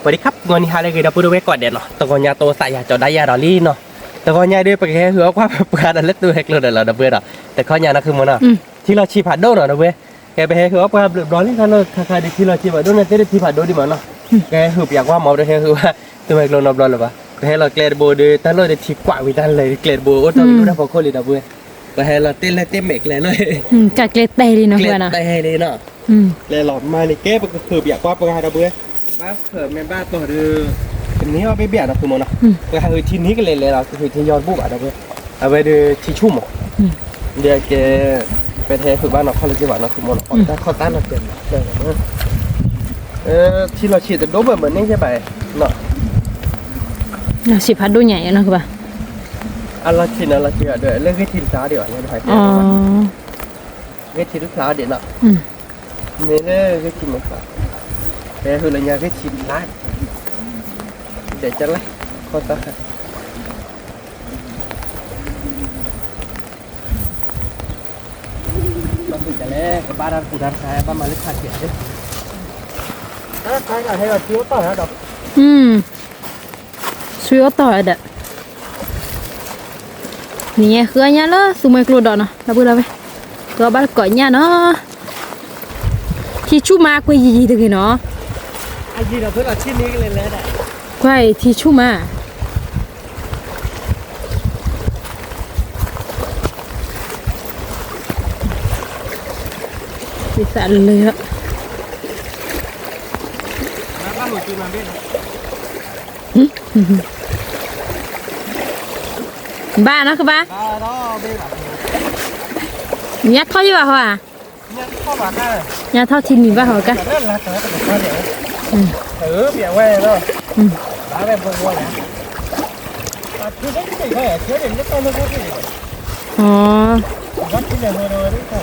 วัสดีครับงอนนี้ฮาเลยคือดับเบิลเวกก่อนเด่นเนาะตะกอนยาโตใส่ยาจอได้ยาดอลลี่เนาะตะกอนยาด้วยไปแค่หัวว่าประกาศเล็กตัวเล็กเลยเดี๋ยวเราดับเบิลอ่ะแต่ข้อยานะคือมันอ่ะที่เราชีผัดโดเนาะดับเบิลแกไปแค่หัวว่าดอลลี่กันเลยคล้ายๆที่เราชีผัดโดนั่นที่ชีผัดโดดีมั้งเนาะแกหืบอยากว่าหมอด้วยแค่คือว่าตัวเล็กลงนับดอลหรือเปล่าแค่เราเกลียดโบด้วยแต่เราได้ชีกว่าวิธีเลยเกลียดโบโอ้ตอนนี้เราพอคนเลยดับเบิลไปแค่เราเต้นเมกเลยกะเกล็ดเตยเลยเนาะ เกลีย เพื่อน ด นะ ได้เลยเนาะเลยหลอดมาในแก้ก็คืออยากว่าประกาศดับเบิลบ้าเผื่อแม่บ้าตัวเดือทีนี้ว่าไปเบียดนะคือมันนะก็คือทีนี้ก็เลยเราคือที่ย้อนบุกอ่ะเราเอาไปดูที่ชุ่มอ่ะเดี๋ยวแกไปเทคือบ้านเราเขาเลยจะว่านะคือมันแต่เขาตั้งเราเต็มเลยที่เราฉีดจะโดบเหมือนนี่ใช่ไหมเนาะ น่าสิพัดดูใหญ่เนาะคือป่ะอะไรฉีดอะไรฉีดเดี๋ยวเรื่องที่ทีมซ้าเดี๋ยวเนี่ยไปเรื่องที่ลูกซ้าเดี๋ยวเนาะนี่เรื่องที่มันซ้าแต่คือเราเนี่ยเรื่องฉีดร้ายเดี๋ยวจะไล่ข้อตาเราฝึกกันแล้วกับบ้านเราฝึกด้านซ้ายบ้านมาเล็กขาดเสียด้วยใช่ค่ะให้เราเที่ยวต่อนะดอกช่วยต่อเด้อนี่คืออันนี้ละสมัยกลัวดอกเนาะเราพูดแล้วไปก็บ้านก่อนเนี่ยเนาะที่ชูมากกว่ายี่ตัวกี่เนาะไอ้ยี่เราเพิ่งเอาชิ้นนี้กันเลยแหละกว่าที่ชูมาที่สั่นเลยอะบ้านหนูจีนมาเบ้บ้านนะคือบ้านยัดเท่าอยู่ป่ะเหรอยัดเท่าที่มีป่ะเหรอกันเบี่ยงไว้เนาะร้านแบบบัวเนี่ยคือได้ที่ไหนเชื่อเด่นก็ต้องเลือกที่อ๋อวัดที่ไหนบัวเลยนี่ค่ะ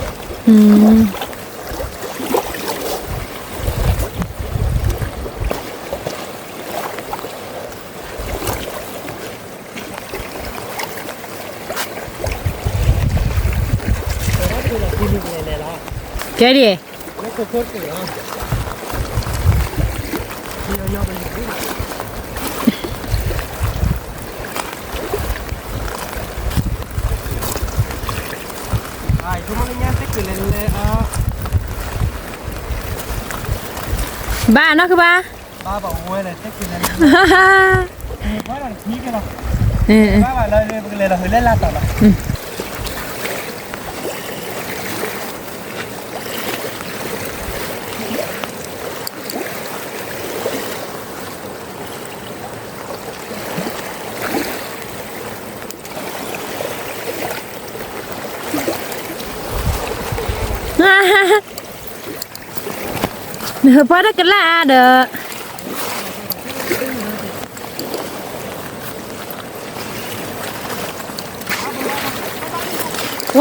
แกดิไม่โคตรเก๋อ่ะย่อไปอยู่ที่ไอ้ทุกคนเนี่ยจะกินเลยบ้านเนาะคือบ้านบอกโว้ยเลยจะกินเลยว่าเราทีกันหรอบ้าเลยเราเล่นลาต่อหรอเนื้อพอได้กันละเด้อ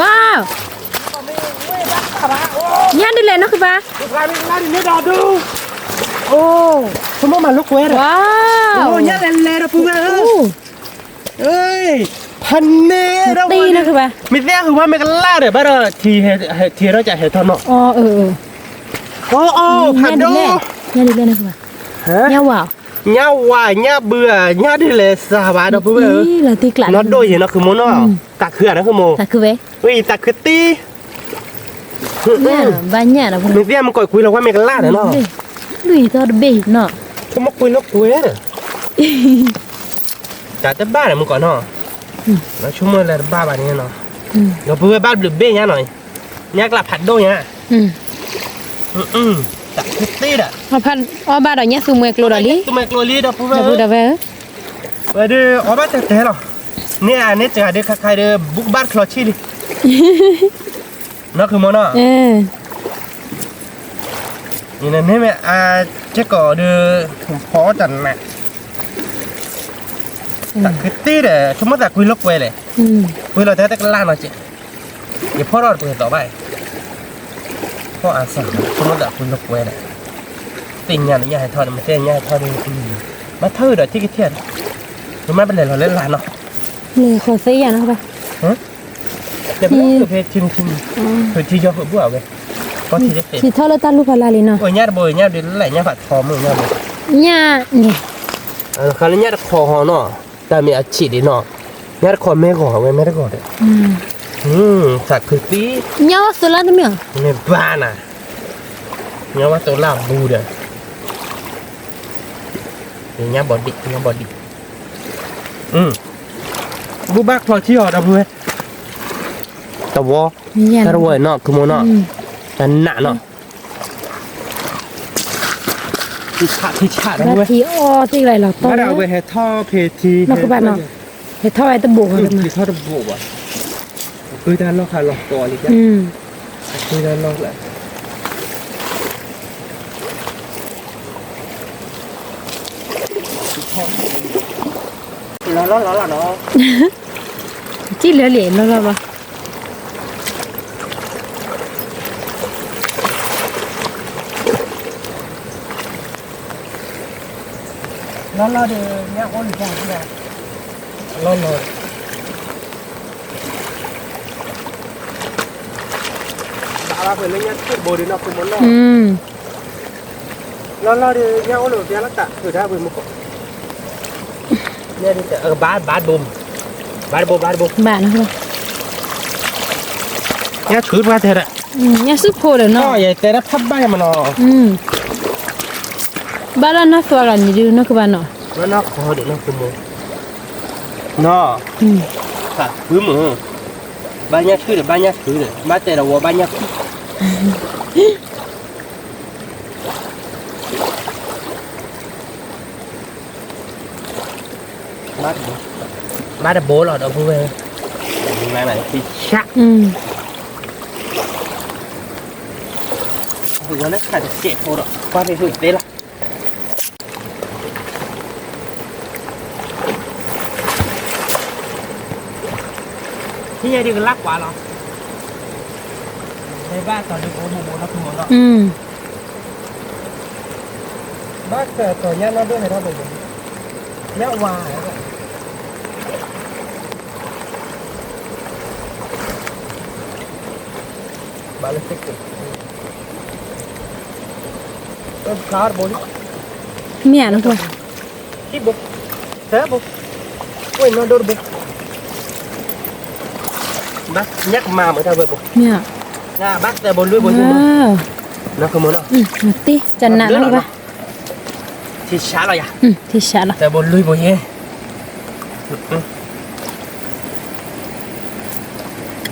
ว้าวยันได้เลยนะคือปะโอ้สมมติมันลูกเวรว้าวโอ้ยันเลยนะปุ๊บเอ้ยพันเน่เราตีนะคือปะมิเรียคือว่าไม่กันล่าเดี๋ยวบ้านเราทีเราจะเห็นทอนเนาะอ๋อโอ้พันโดยันได้เลยนะคือปะยันว้าวย่าว่าย่าเบื่อย่าดิเลสาบาดปุ๊บนี่เราตีกลั่นน็อตโดยเห็นนะคือโมโน่ตักเขื่อนนะคือโมตักคือเว้ยตักคือตีเนี่ยบ้านเนี่ยนะพวกมิเรียมันก่อยคุยเราว่าไม่กันล่าเนาะลุยตอนเบย์เนาะก็มาคุยแล้วคุยเนี่ยจ่าจะบ้าเลยมึงก่อนเนาะแล้วชั่วโมงละบ้าแบบนี้เนาะเราเพื่อบ้าหรือเบ้เนี่ยหน่อยเนี่ยกลับผัดโดยเนี่ยตักคือตีอ่ะพันบ้านเราเนี่ยซูเมกโลดอลี่ซูเมกโลลี่ดับปุ๊บดับเว้ยเดี๋ยวบ้านแต่หรอเนี่ยเนี่ยจะเดี๋ยวใครเดี๋ยวบุกบ้านคลอชิลินั่นคือมันอ่ะนี่นั่นนี่แม่เจ้าก็เดี๋ยวผมขอจันแม่ตักคือตีเด้อชั่วโมงตักคุยล็อกไว้เลยคุยเราแต่ก็ล่าหน่อยจิอย่าพ่อรอดคุยต่อไปพ่ออาสาชั่วโมงตักคุยล็อกไว้เลยติ่งยันนี่ให้ทอดมันเส้นยันทอดนี่มาเท่าเด้อที่กี่เทียนหรือไม่เป็นไรเราเล่นลานเนาะเลยขอซื้ออย่างนะครับเดี๋ยวไม่ต้องเพจชิมเพจที่ยอดบัวเอาไปก็ที่เด็กที่เท่าเราตัดลูกอะไรเลยเนาะโอ้ยญาติบ่อยญาติเดือดไหลญาติผัดทอมือญาติบ่ Nya ni. Kalau nyat kho ho no, kami aci di no. Nyat kho me kho, me kho de. Sak putih. Nya sola tu mia. Me bana. Nyawa tu lah buda. Nya body. Bubak kho chi ho da bu. Tawo. Nya. Tawo no, kumo no. Tan nak no. Thì chả đâu Ba ơi. thì o thì lại là to. Bắt đầu về hệ tho phê thì Nó các bạn nào. Thì thôi ai ta bộ rồi mà. thì tho được bộ à. Cứ ta nó khá lọt to đi chứ. Cứ ta nó lại. Nó là nó. Chỉ lửa liền nó rồi. Nó để nhá con ra thế này. Nó. Đã phải lên nhá cái bồ đi nó cũng muốn nó để nhá con được lắm cả. Thử ra với một cậu. Nha đi bát bùm. Bạn không? Nhá thử qua thế đấy. Nhá súp khô rồi nó. Vậy thế nó thấp bay mà nó. Ba là nó xóa là như nó các bạn nào. Nó khó để nó cũng muốn. Nó. Cả cứ mở. Ba nhá thử được. Ba tệ là ba nhá. Ba đã bố lọt ở vui. Ngày này thì chắc. Vừa nó phải chạy thôi đó. Qua đây thử thế là. Thế này đi cái lắc quá lắm. Đây ba toàn được bố nó không đó. Bác tỏi nhá nó đưa này đâu rồi. Nhá hòa. Balik sikit. Flower boli. Mía nó thôi. Ibu. Saya bu. Oi, nó đốt bu. Bác nhắc mà mới ra về bu. Mía. Nha, bác ta bồn lưỡi bồn như nó không muốn đâu. Mati, chân nặng nó ba. Thì xả rồi à? Thì xả rồi. Ta bồn lưỡi bồn ye.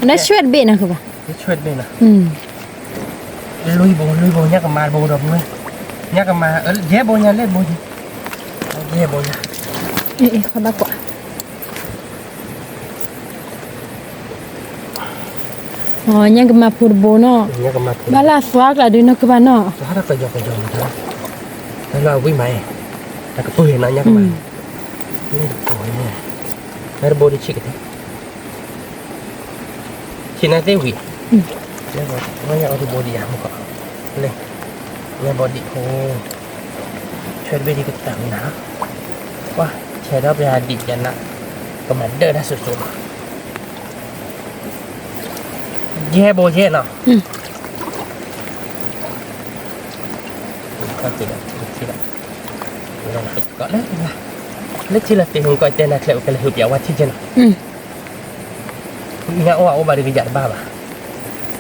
Nó sweat bể nào các bạn? Cái chuyện này nè. Lưỡi bồn nhắc mà bồn được luôn. Nhắc mà dễ bồn nha, lên bồn gì? Dễ bồn nha. Ê, không bác quả. Nhắc mà phụt bồn nó. Nhắc mà. Ba là xóa là đứa nó các bạn nó. Xóa nó cái giọt thôi. Nó là quý mày. Ta cái bưởi nó nhắc mà. Lên bồn nha. Nó bồn đi chị cái thế. Chị nói thế hủy. Nó nhà đi body à một lên nhà body ô chơi bên đi cái tảng ná quá chơi đó bây giờ đi cho nó còn mà đỡ đã sụt dê bò dê nào có gì đó có đấy lấy chỉ là tiền coi tên là liệu cái là hợp giáo qua chi chân nhà ô bà đi cái ba bà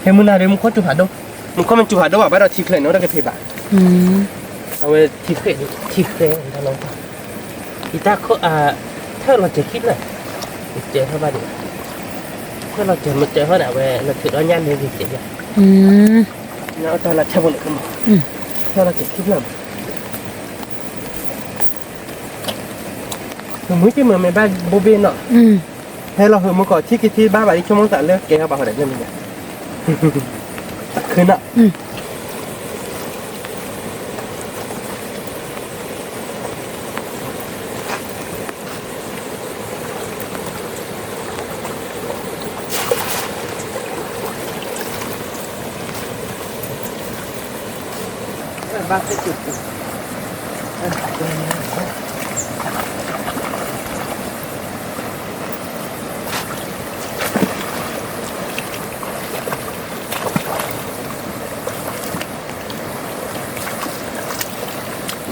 thế muốn nào đấy muốn có chụp hạt đâu muốn có mình chụp hạt đâu à bắt đầu chỉ khởi nó ra cái phê bạcเอาchỉ khởi nó lông thì ta cóถ้าเราจะคิดน่ะเจอเท่าบ้านดิถ้าเราเจอมันเจอเท่าไหร่เว้ยเราถือว่าย่านเดียวกันเจ๋งอ่ะแล้วตอนเราใช้บนขึ้นมาถ้าเราจะคิดน่ะมื้อที่เหมือนในบ้านโบเบนเนาะให้เราเหมือนเมื่อก่อนที่บ้านแบบนี้ชั่วโมงตัดเลือกเกย์เขาบอกเขาได้เงินยังไงคืนอ่ะบ้านจุด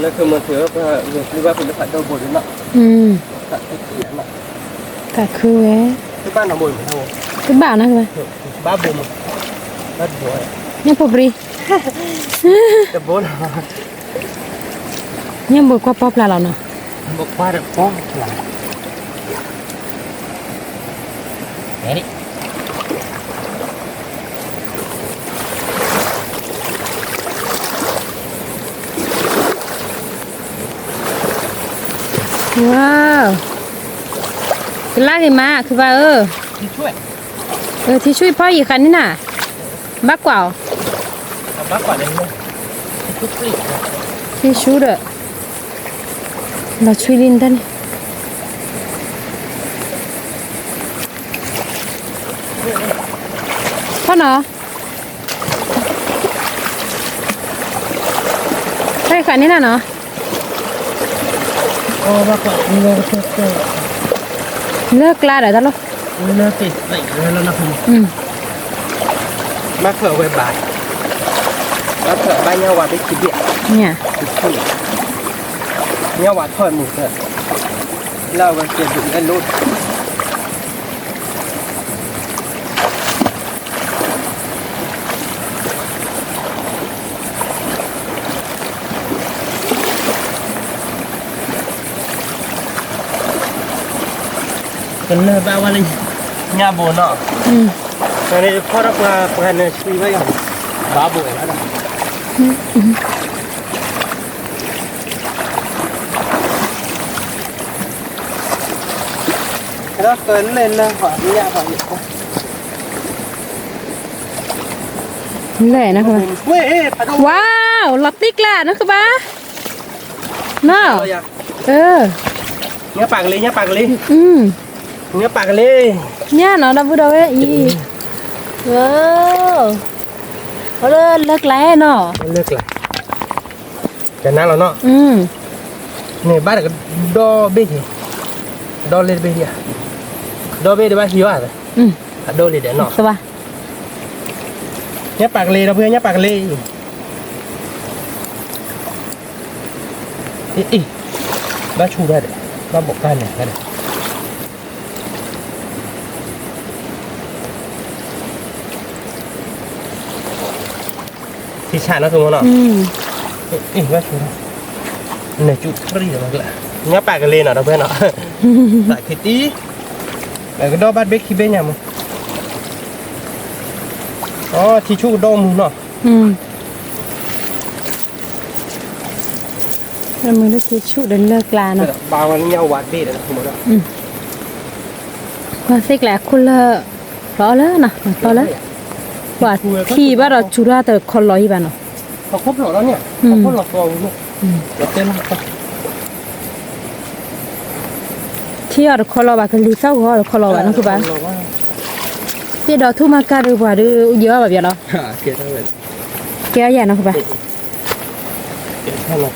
แล้วคือมันถือว่าคือว่าเป็นภาษาโดบนเนาะ ภาษาเขียนเนาะ ก็คือแหว ที่บ้านเราบนเหมือนกัน คือบ้านนะคือ บ้าบุมบ้าบัว ยังบ่ปรี แต่บน ยังบ่กว่าป๊อปลาเราเนาะ บอกว่าเด็กป้องหลังนี่ ว้าวคือลากขึ้นมาคือว่าที่ช่วย ที่ช่วยพ่ออีกคันนี่น่ะบักกว่า ทำบ้าก่อนเลยเนี่ยทุกปี ที่ช่วยเด้อเราช่วยลินตันพ่อเนาะใช่คันนี้น่ะเนาะ โอ้บ้าก่อนเลิกเลิก เลิกลาเดี๋ยวตลอด เลิกติดใส่แล้วนะคุณ มาเผื่อไว้บาทมาเผื่อใบเงาวัดไปคิดเดีย เนี่ย เงาวัดถอยหมูเถอะเราไปเก็บดุได้รุ่นกันเลยบ้าว่าเลยเงาโบนเนาะอันนี้พ่อรับมาประกันชีวิตไว้ก่อนบ้าโบแล้วนะแล้วเกินเล่นนะขวานี่ยขวาอยู่ แหล่นะคือ เว้ยปะโด ว้าวลอตติกล่ะนะคือบ้าเนาะเออ เนื้อปากเลยเนื้อปากเลย เนื้อปากเลย เนี่ยเนาะดับเบิลดาวอีว้าวเขาเลิกแล้วเนาะ เลิกละจะนั่งแล้วเนาะนี่บ้านก็ดอเบี้ยดอเลยเบี้ยดอเบี้ยได้บ้านหิวอ่ะดอเลยเดี๋ยวเนาะ สบาย เนื้อปากเลยเราเพื่อนเนื้อปากเลยอีบ้านชูได้เลยบ้านบอกกันเนี่ยกันที่ชาตินะทุกคนเนาะอีบ้านชูเนี่ยจุดรีดมาละเนื้อปากเลยเนาะเราเพื่อนเนาะใส่คิดดีแล้วก็ดอบ้านเบคคิเบ้ยังมั้งอ๋อทิชชู่ดมเนาะแล้วมึงได้คิดชุดเดินเลิกลาเนาะ บางวันเงาวัดเบ็ดนะคุณหมดแล้ว ว่าสิกแหละคุณละรอแล้วนะรอแล้วว่าที่บ้านเราชุราแต่คนรอที่บ้านเนาะ เขาครบหลอดแล้วเนี่ยเขาครบหลอดกองลูกเดี๋ยวเต้น ที่เราคนรอบ้านคือลิซ่าก็คนรอบ้านนั่นคือบ้านที่เราทุ่มอากาศหรือว่าดูเยอะแบบเนาะ เกี่ยวกับอะไร แก้ใหญ่นะคือบ้าน เกี่ยวกับอะไร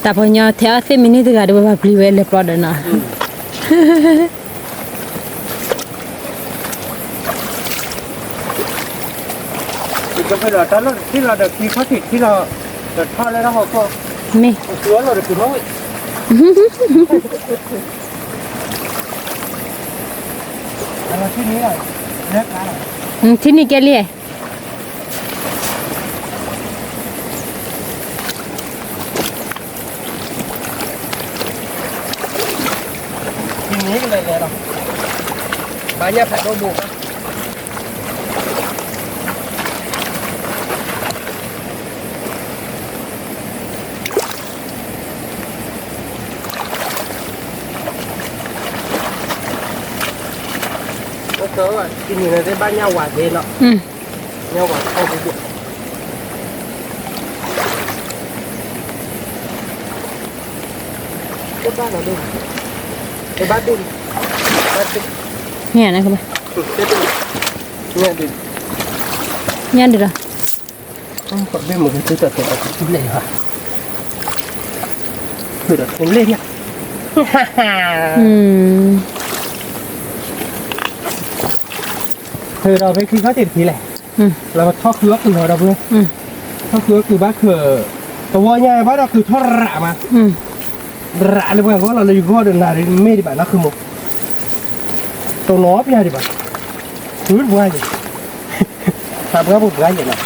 แต่พอเนี่ยเท่าที่มินิต์ก็ดูว่าพลีเวลเลยพอดนะก็คือเราตอนที่เราเด็กที่เขาติดที่เราเด็กทอดแล้วเขาก็ นี่ เสือเราเด็กคือน้อยแล้วที่นี้อ่ะเล็กอะไร ที่นี่แกเลี้ย ทีนี้กันเลยเราบ้านยาผัดโดบุกก็ว่ากินอยู่ในบ้านยาหวานเย็นเนาะยาหวานเข้าไปอยู่ก็บ้านเราดูไปบ้านดูบ้านดู เนี่ยนะครับ เนี่ยดิ เนี่ยเดี๋ยว ต้องกดไม่เหมือนที่จะเกิดอะไรขึ้นเลยค่ะคือแบบเล่นเนี่ยคือเราไปคือเขาติดทีแหละเราเข้าคือว่าคือเราเพื่อ ก็คือบ้าคือตัวใหญ่บ้าเราคือทอดระมาระเลยเพราะเราเลยก็เดินหน้าเลยไม่ดีบ้านะคือหมกตัวน้อยพี่ดีบ้าคือบัวอย่างทำก็บัวอย่างนั้น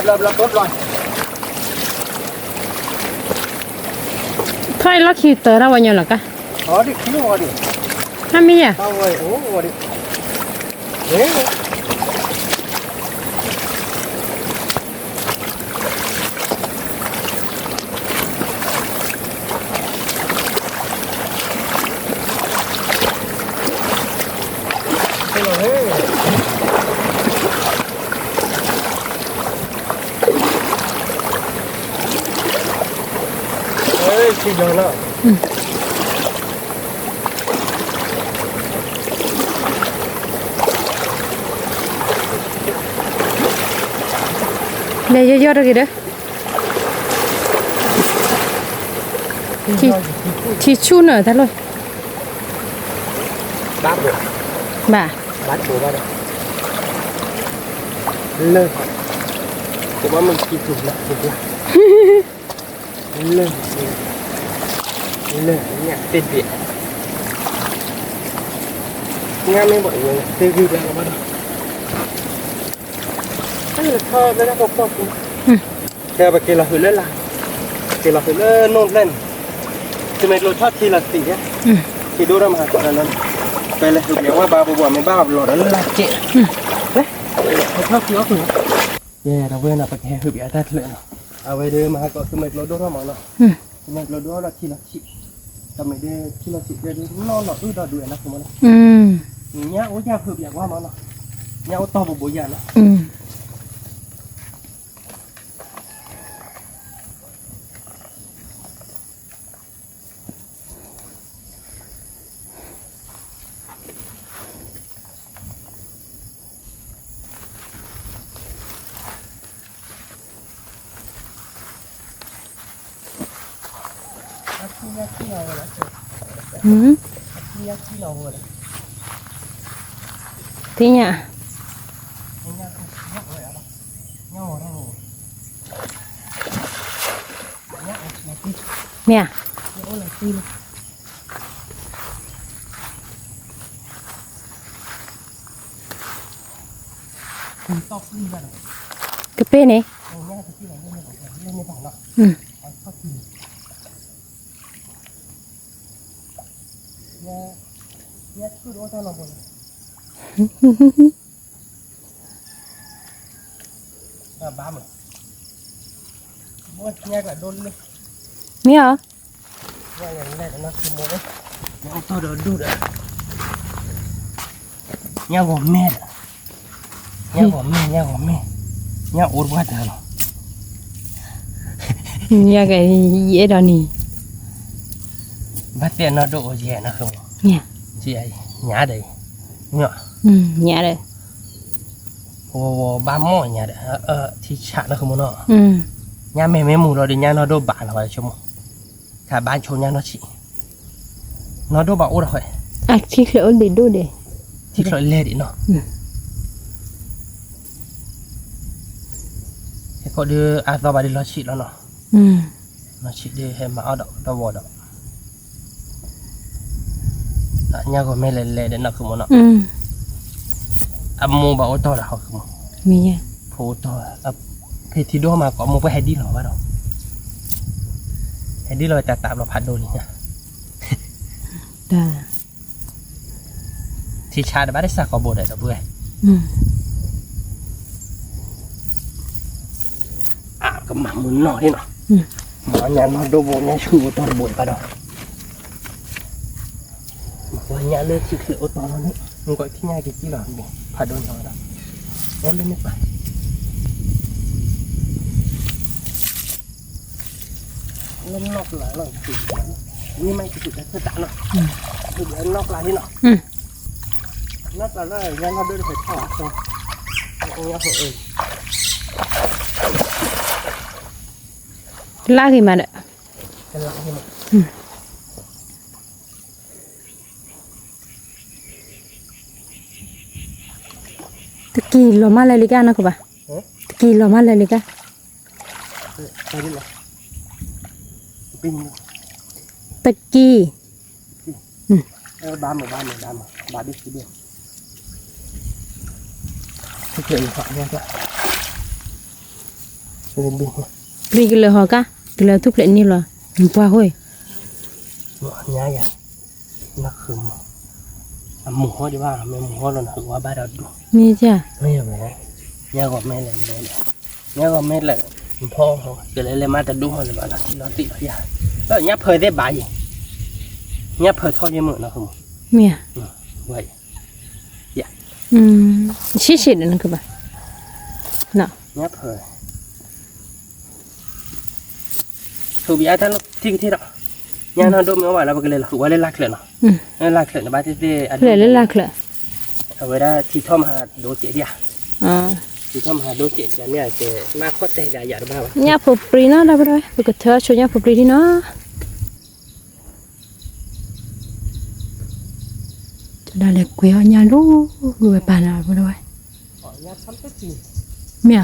เราต้นลอย thôi nó khi tới đâu bao nhiêu là cả đi kêu đi ห้ามีอ่ะ tao rồi đi đấy chị giờ nào đây do đó kìa đó thì chu nữa thật luôn bát được bà bát của ba đây lên của ba mình chịu chụp lại lên lên nhạc tên Việt nghe mấy mọi người tên ghi ra bắt đầu cái là thơ với nó bọc bọc theo bà kia là hứa lên lại kia là hứa lên nôn lên thì mấy lô thoát khi là tỉ á thì đôi ra mà gọi là lần về là hứa béo qua bà bùa mấy ba lò đó là trệ đấy thoát khi ốc nữa yeah đâu quên là bà kia hứa béo ta lệ nào à về đây mà gọi cái mấy lô đôi ra mà nó mấy lô đôi là khi là chịทำไมได้ที่เราจิตได้นอนหลับอื้อตาดูนะคุณมันเนี่ยโอ้ยาเผือกอย่างว่ามันเนาะเนี่ยโอ้ต่อบุบยานะthế nhỉ mẹ cái pê này ba mươi mua nhạc là đôn lên mẹ hả nhạc này nó cứ mua đấy nhạc to đỡ đu đỡ nhạc gồm mẹ nhạc ổn quá trời rồi nhà cái dễ đó nè bắt tiền nó độ gì nó không nhà chị ấy nhà đây nhở nhà đây ồ ba mỏ nhà đấy thì chả nó không nó nhà mẹ mù rồi thì nhà nó đô bạn rồi chứ mà cả bán chỗ nhà nó chị nó đô bảo rồi à thì khởi để đô để thì khởi lên đi nó thế có đưa vào bà đi lo chị nó nó chị đi hay mà ở đâu vào đâu nhà của mẹ lệ đến nó không nó mua bảo to là họ không mẹ phố to cái thì đua mà có một cái hay đi nó bắt đầu hay đi rồi tạm là phạt đồ đi nha thì cha đã bắt được sao có bộ để nó vừa à cái mắm muốn nọ đi nọ mà nhà nó đồ bộ nhà chủ to là bộ bắt đầu mà nhà lên chịu sự ô tô nó đấy mình gọi cái nhà cái gì là mình phạt đồ nó đó nó lên mấy bài lên nóc lại rồi như mấy cái chuyện sẽ tạm rồi để nóc lại đi nọ nóc lại rồi nhà nó đưa phải thỏ xong nhà hội lá gì mà đấy cái lại như mà tức กี้ลอมาเลยลิกานะกูบ่ตะกี้ลอมาเลยลิกา ไปดิล่ะปิ้ง ตะกี้ บ้านดิสิเดียวทุกเรื่องฝากเนี่ยก็เป็นบิน ปรีกเลยฮอกะกเลยทุกเล่นนี่เหรอมันว่าห้ย nhá vậy nó khum mù hoa đi ba mẹ mù hoa rồi nó hoa ba đầu มีจ้ะ mấy vậy nhá gọi mẹ lại nhá gọi mẹ lạiพ่อจะเลยมาแต่ดูมันว่าที่เราติดอย่าแล้วnhá phơiได้บ่ายnhá phơiทอดยังมื้อนะคุณ เมีย ไว้ ชิๆนั่นคือบ่น่ะ nhá phơi ถูกยาท่านที่ละnhá nó đốt miếng vải là cái này là gọi lên lạc lợn nó lạc lợn là ba thếเลยเลยลากเลย ở đây là thì thom hà đồ chế đi à อ๋อ thì thom hà đồ chế là này chế mát quất đây là giả được bao ญาพปรีนะได้บ่ได้ไปก็เธอช่วยญาพปรีที่เนาะจะได้เลยกวยญาลูกไปปานน่ะบ่ได้ ở nhà sắm tết gì เมีย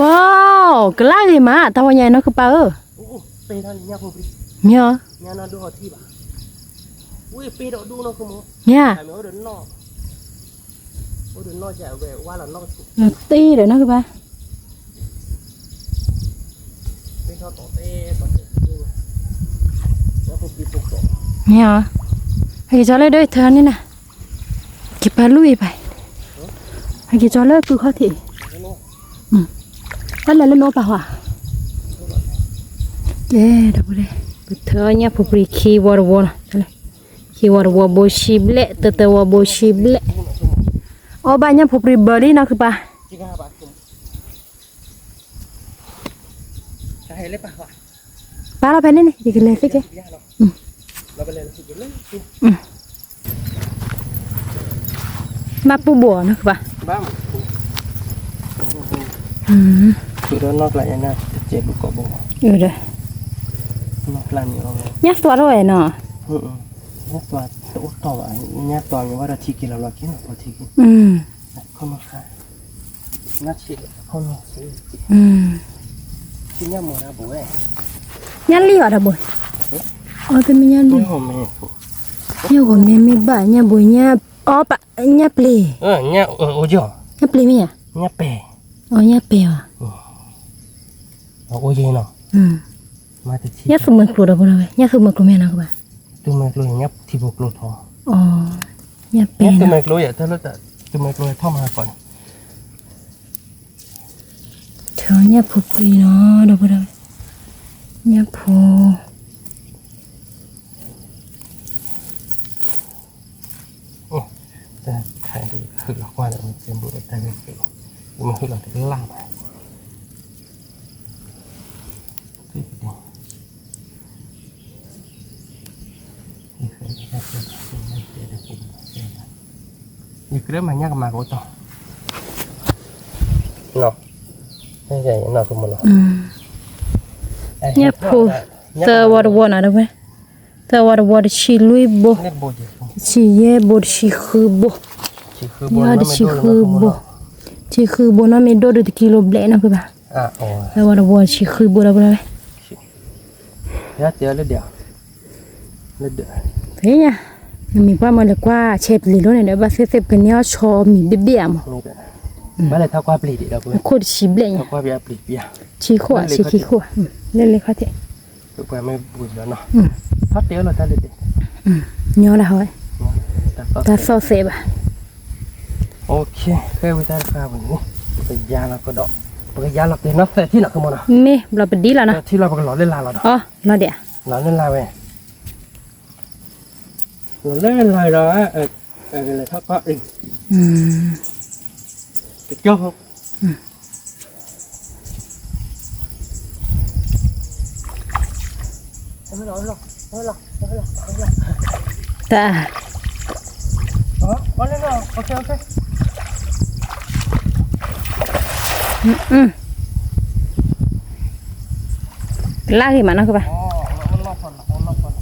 ว้าวกล้าเลยมาตาว่าใหญ่เนาะคือปลาpe thôi nhà phụ đi เมีย nhà nó đưa thi bà ui pe độ đu nó không muốn เนี่ย phải mới đến nó chạy về qua là nó ตีเด้อเนาะคือปลา pe thôi tổ pe nó không bị phục độ เนี่ยให้กินจอเลยด้วยเธอนี่น่ะเก็บปลาลุยไปให้กินจอเลยคือเขาที่นั่นแหละเล่นโลป่ะวะเย้ดับเลยเธอเนี่ยผู้ปรีคีวอร์วนะอะไรคีวอร์วโบชิบเละเตอวโบชิบเละอ๋อบ้านเนี่ยผู้ปรีเบอร์รี่นะคือปะ chỉ có bà không cái lấy bà hả ปลาเราไปนี่นี่ดีกันเลยสิแก nó bên này nó chỉ lấy มาปูบัวนะคือปะ ba tụi đó nó lại nha chế bụng cỏ bụng เออเด้อ nó làm nhiều rồi เนี่ยตัวเราเนาะ nhát toàn tụ tỏ nhát toàn như vậy là chỉ kia là loại kia là có chỉ kia không nó khác nó chỉ không nó chỉ chỉ nhát mồi là bố ấy ยันลี่อ่ะดับบ่อ๋อแต่ไม่ยันลี่ không hồn mẹ เนี่ยก็แม่ไม่บ้าเนี่ยบ่เนี่ยอ๋อปะเนี่ยเปล nhát ô giò เนี่ยเปลมั้ยอ่ะ nhát bè อ๋อเนี่ยเปลอ่ะ ô gì nó mà thì chỉ เนี่ยสมัยครูดับบ่ได้เนี่ยสมัยครูแม่นะคือปะ tụi mày lùi nhát thì buộc lùi thò อ๋อเนี่ยเปล nhát tụi นะ mày lùi vậy thôi lúc đó tụi mày lùi thò mà còn เธอเนี่ยผู้ปรีเนาะดับบ่ได้เนี่ยผู้ khai thì hư là qua lại mình xem bộ tay mình kiểu nhưng mà hư là cái làm như cái mà nhắc mà của tao nó cái gì nó không muốn เนี่ยผู้เธอวอดวอนะดับเว้ยเธอวอดวอดชิลุยบ่ nét bột gì không ชิเย่บ่ชิคือบ่ chỉ khứ เนี่ย bột ดิ nó ชิ mới คือ đôi บ่ nó ชิคือบ่นะมีโดดกิโลเบลนะคือปะ à ồ แล้ววอดวอชิคือบ่ดับบ่ได้ giá tiền lên đèo lên đèo เฮ้ยเนี่ยมีป้ามันเลยกว่าเชฟลีโลเนี่ยเดี๋ยวบาเซฟกันเนี่ยชอมีเบี้ยๆมั้ง mới là thao qua bì đi đâu với โคตรชิบเลยเนี่ย thao qua bì bì bia ชีขวดชีขี้ขวดเล่นเลยค่ะเจ๊ tụi qua mới bùi đó nó thoát tiếng rồi ta lên đi ย้อนละเฮ้ย ta có ตาซอเซบะ ok cái người ta pha mình bây giờ là có độ bây giờ là cái nó sẽที่หนักขึ้นมา เม่เราไปดีแล้วนะ ที่เราไปหล่อเล่นลาเราดอก อ๋อรอเดี๋ยว หล่อเล่นลาเว้ยหล่อเล่นลาเราเลยถ้าก็อีกติดยอดครับตา có lên rồi ok ok ลากขึ้นมานะคือปะ nó phần nó phần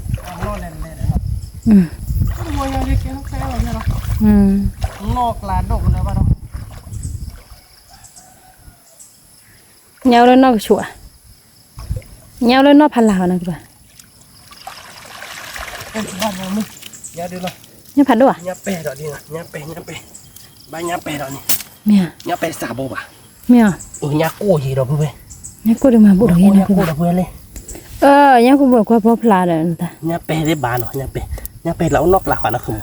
บัวยาเด็กน้องแซ่อะไรเนี่ยเนาะ นอกลานดอกแล้วป่ะเนาะ nhau lên nó chùa nhau lên nó phàn lào nè kìa บ้านเรามึงยาดูเนาะ nhau phàn đâu à ยาเปรดดอกดีนะยาเปรใบยาเปรดดอกนี่ mẹ ยาเปรสาบป่ะ mẹ ยาโก้ยีดอกเพื่อน nhau cô được mà bộ đồ ยา này โก้ดอกเพื่อนเลย nhau cô vừa qua bóp là rồi ta ยาเปรได้บานเนาะยาเปรแล้วนอกหลาขวานะคือ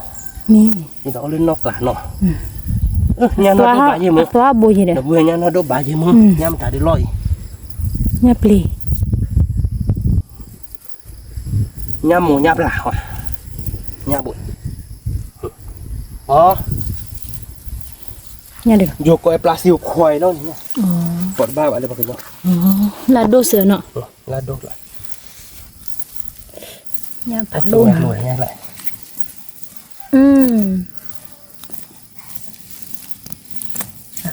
mi นี่ดอกเล่นนอกหลาเนาะยาโนดบาเยมึง toa bùi gì đấy ดอกเพื่อนยาโนดบาเยมึงยามตาได้ลอย nhau pli ยาหมูยาปลาว่ะยาบุญอ๋อ nhau được โยกไอปลาซิวควายแล้วนี่ปวดบ้าอะไรบ้างกันเนาะ là đô sữa nọ ลาดกเลย nhau ตัด phạt ดู đô หน่วยไงแหละ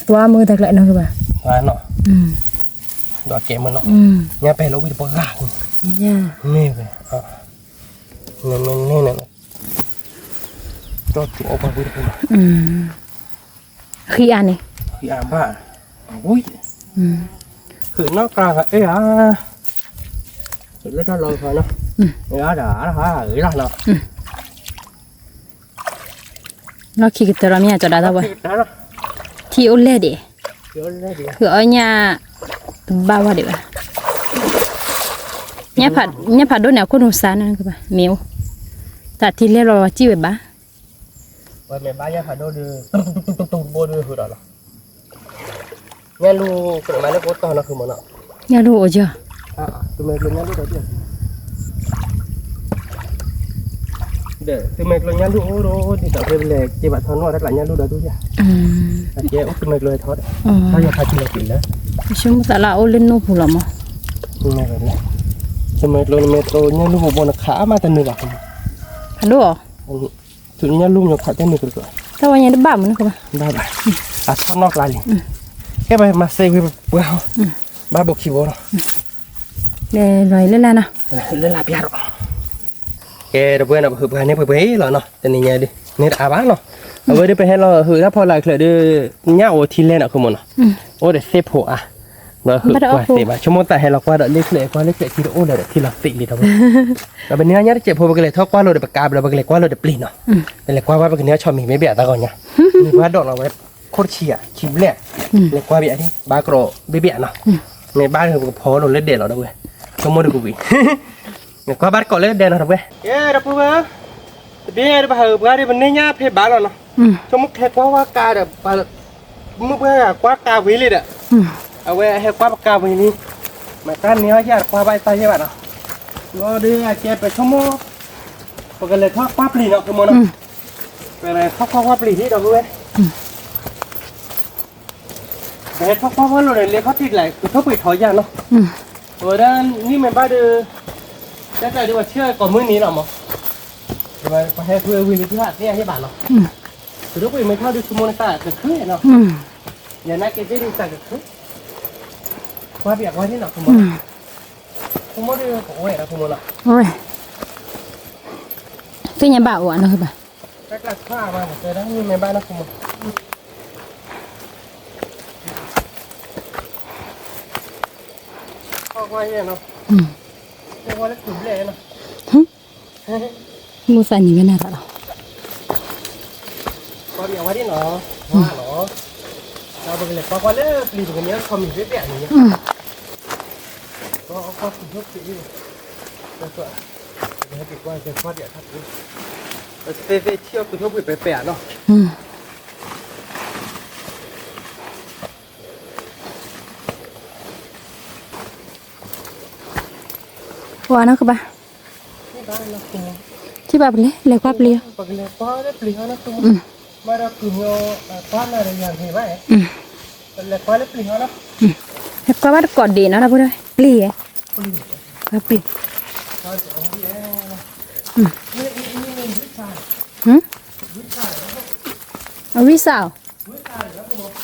toa mưa thật lại nó kìa bà ว่าเนาะดอกเกมมันเนาะยาเปรแล้ววิ่งปกา nha นี่เลยอ่ะนี่จอดจู่เอาไปวิ่งไป khi ăn này พี่อามบ้าอุ้ยคือนอกกลางอ่ะเอ้ยอ่ะแล้วถ้าเราพอเนาะเอ้ยด่าฮะเอ้ยเนาะ nó khi cái tờ mía cho đã đâu vậy ได้เนาะ thì ôn lên đi เดี๋ยวเลยเดี๋ยว คือở nhà ba qua đi bà nhà phạt đôi nào có nụ sáng nữa các bạn miêu tại thì lên rồi chi về bà วันแม่บ้านยาพาโดดื้อตุ้งโบดื้อคือดอกเนาะงั้นลูกเกิดมาแล้วก็ตอนนั้นคือมันเนาะ nhà đồ ở chưa ตัวเมฆลงงั้นลูกเดี๋ยวตัวเมฆลงงั้นลูกโอ้โหดีต่อเป็นเหล็กจีบัดทอนว่าได้หลายงั้นลูกเดี๋ยวดูจ้ะเจ๊อุ้มตัวเมฆเลยทอดถ้าอยากพาจีเราปิดแล้ว chúng ta là ô lên nô phủ lắm à นี่แบบนี้ตัวเมฆลงเมฆโตงั้นลูกบนขามาแต่หนึ่งอ่ะ hẳn đồ à ถึงงั้นลูกยังขาแต่หนึ่งก็ sao anh nhà nó bảo mình không bà ได้ไปทอดนอกลายเลยแค่ไปมาเซฟเปล่าบ้าบกขี้โบเนาะ để rồi lên là nào เล่นลาบยาหรอแกเพื่อนเราคือเพื่อนนี่เพื่อนเหรอเนาะแต่นี่ไงดินี่อาบ้านเนาะเอาไว้ได้ไปให้เราคือถ้าพอเราเคยได้เนี่ยโอทีเล่นอ่ะคือมันเนาะโอ้เด็ดเซฟหัวอ่ะเราคือว่าเซฟอ่ะชั่วโมงแต่ให้เรากว่าเล็กเล็กกว่าเล็กเล็กที่เราโอ้เด็ดที่เราติดเลยทั้งหมดเราเป็นเนื้อเนี่ยเจ็บหัวไปเลยเท่ากว่าเราเด็ดปากกาเราไปเลยกว่าเราเด็ดปลีเนาะเป็นเลยกว่าว่าเป็นเนื้อชอมีไม่เบียดตะก่อนเนี่ยมีว่าดอกเราไว้โคตรเชี่ยชิมเละเลยกว่าเบียดที่บากโรเบียดเนาะในบ้านคือพอเราเล่นเด็ดเราด้วยชั่วโมงเดียวกูวิ่งเนี่ยกว่าบ้านก่อนเล่นเด็ดเราด้วยเย้เราพูดว่าเดี๋ยวไปหาบ้านที่มันเนี่ยเพย์บ้านเราเนาะชั่วโมงแค่กว่าว่ากาเด็ดไปมึงไปหากว่ากาวิ่งเลยเด้อเอาไว้ให้กว่าปากกาวิ่งนี่มาการนี้ว่าจะกว่าใบตายใช่ป่ะเนาะก็เดี๋ยวแกไปชั่วโมงพอกันเลยทอดกว่าปลีเนาะคือมันเนาะไปเลยทอดกว่าปลีที่เราด้วยแต่ทอดกว่าเราเลยเขาติดไหลคือเขาไปถอยยาเนาะตัวด้านนี่มันบ้าเดือจะใจดีว่าเชื่อก่อนมื้อนี้หรอมั้งทำไมประเทศเพื่อวินิจฉัยเนี่ยให้บ้านเนาะคือทุกคนไม่เข้าดูสมุนไพรแต่คือเนาะอย่างนั้นเกจิดีสักคือว่าเบียกว่าที่เนาะคุณหมอดูของเวนะคุณหมอเนาะ ôi cái nhà bảo à nó bà ก็กลับข้ามาเจอได้นี่ในบ้านนะคุณหมอข้าวไว้เนี่ยเนาะเรียกว่าเล็กถุงเลยเนาะ mua phải những cái này đó ก็เบียกไว้ที่เนาะว่าเนาะเราไปเลยก็เลิกรีบกันเนี้ยเขามีเบี้ยอย่างเงี้ยก็คุณทุกสิ่งแล้วก็ให้ติดว่าจะทอดเดี๋ยวทัดเตะเที่ยวคุณทุกไปแปะเนาะ qua nó các bà ที่บ้านนะคุณ chứ bà lấy qua blia ปกติป้าได้เปลี่ยนนะคุณมาเราคุณโยป้าอะไรอย่างเงี้ยไหมเลยป้าได้เปลี่ยนนะ qua bắt cọt để nó là bữa đây blia qua blia vì sao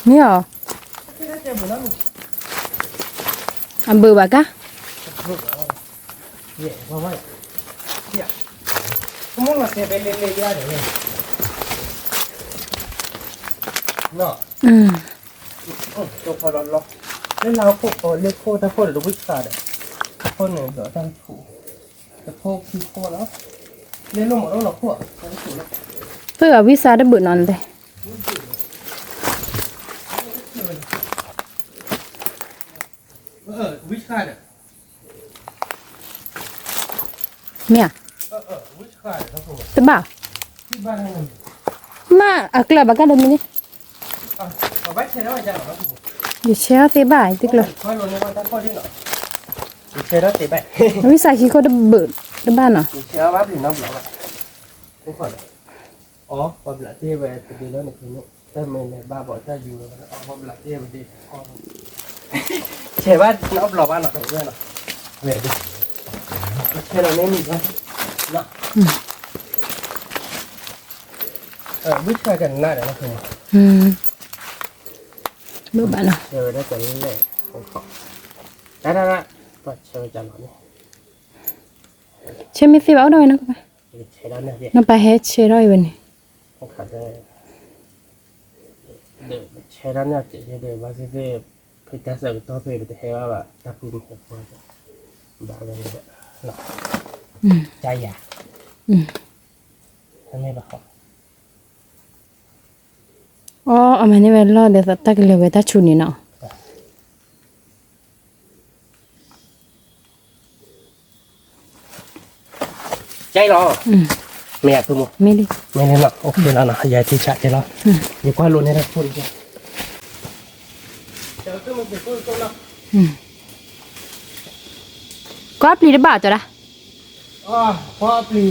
nhớ ăn bự bà cá semua masih beli-beli dia deh. No. Cho vào lọ. Nên là khô lên khô ta khô để nó vứt ra đấy. Khô này đỡ đang phủ. Cái khô khi khô đó. Lên nó một đâu là khô. Cái phủ nó. เพื่อวิซาได้เบื่อนอนเลย vứt ra đấy. เมีย vứt ra đấy nó khô. แต่บ่า Cái ba này. มาอักลาบักกันเดมินี่ Ở bách xe đó mà chả nó khô. อยู่เช้าเตะบ่ายตึกเลย Coi luôn nó ta coi đi nó. Xe đó thì bẹ. วิซาขี้เขาได้เบื่อได้บ้านเนาะ Xe bắp thì nó lỏng lại. Không phải. Hôm lại tia về từ đó này thì nó ta mình này ba bỏ ra dù hôm lại tia về đi. Xe bát nó ốp lò ba nó được rồi. Về đi. Xe là nên mình thôi. Nó. Biết khai gần lại để nó không. เบื่อบ้านเนาะ Chờ đó chờ lên này. Không khó. Đó. Và chờ chờ nó này. เชื่อไม่ฟีบ้าด้วยนะก็ไป Xe đó này vậy. น้ำไปเฮดเชร่อยวันนี้ Không khả ra. Để xe đó nha chị để bác sĩ về. Phải ta sợ to về để theo bà ta cùng một con. Bà về vậy. Nó. Chai à. Anh nghe bà hỏi. อ๋อเอามานี่เวลาเดี๋ยวตักเลยเวตักชุนี่เนาะ Chai lo. Mẹ tôi một. ไม่ดิ Mẹ lên nào. Ok là nó. Giờ thì chạy cho nó. Giờ qua luôn này ra phun cho. Chờ cứ một cái phun nào. ก็ปลีได้บ่าจ้ะละ Qua pli.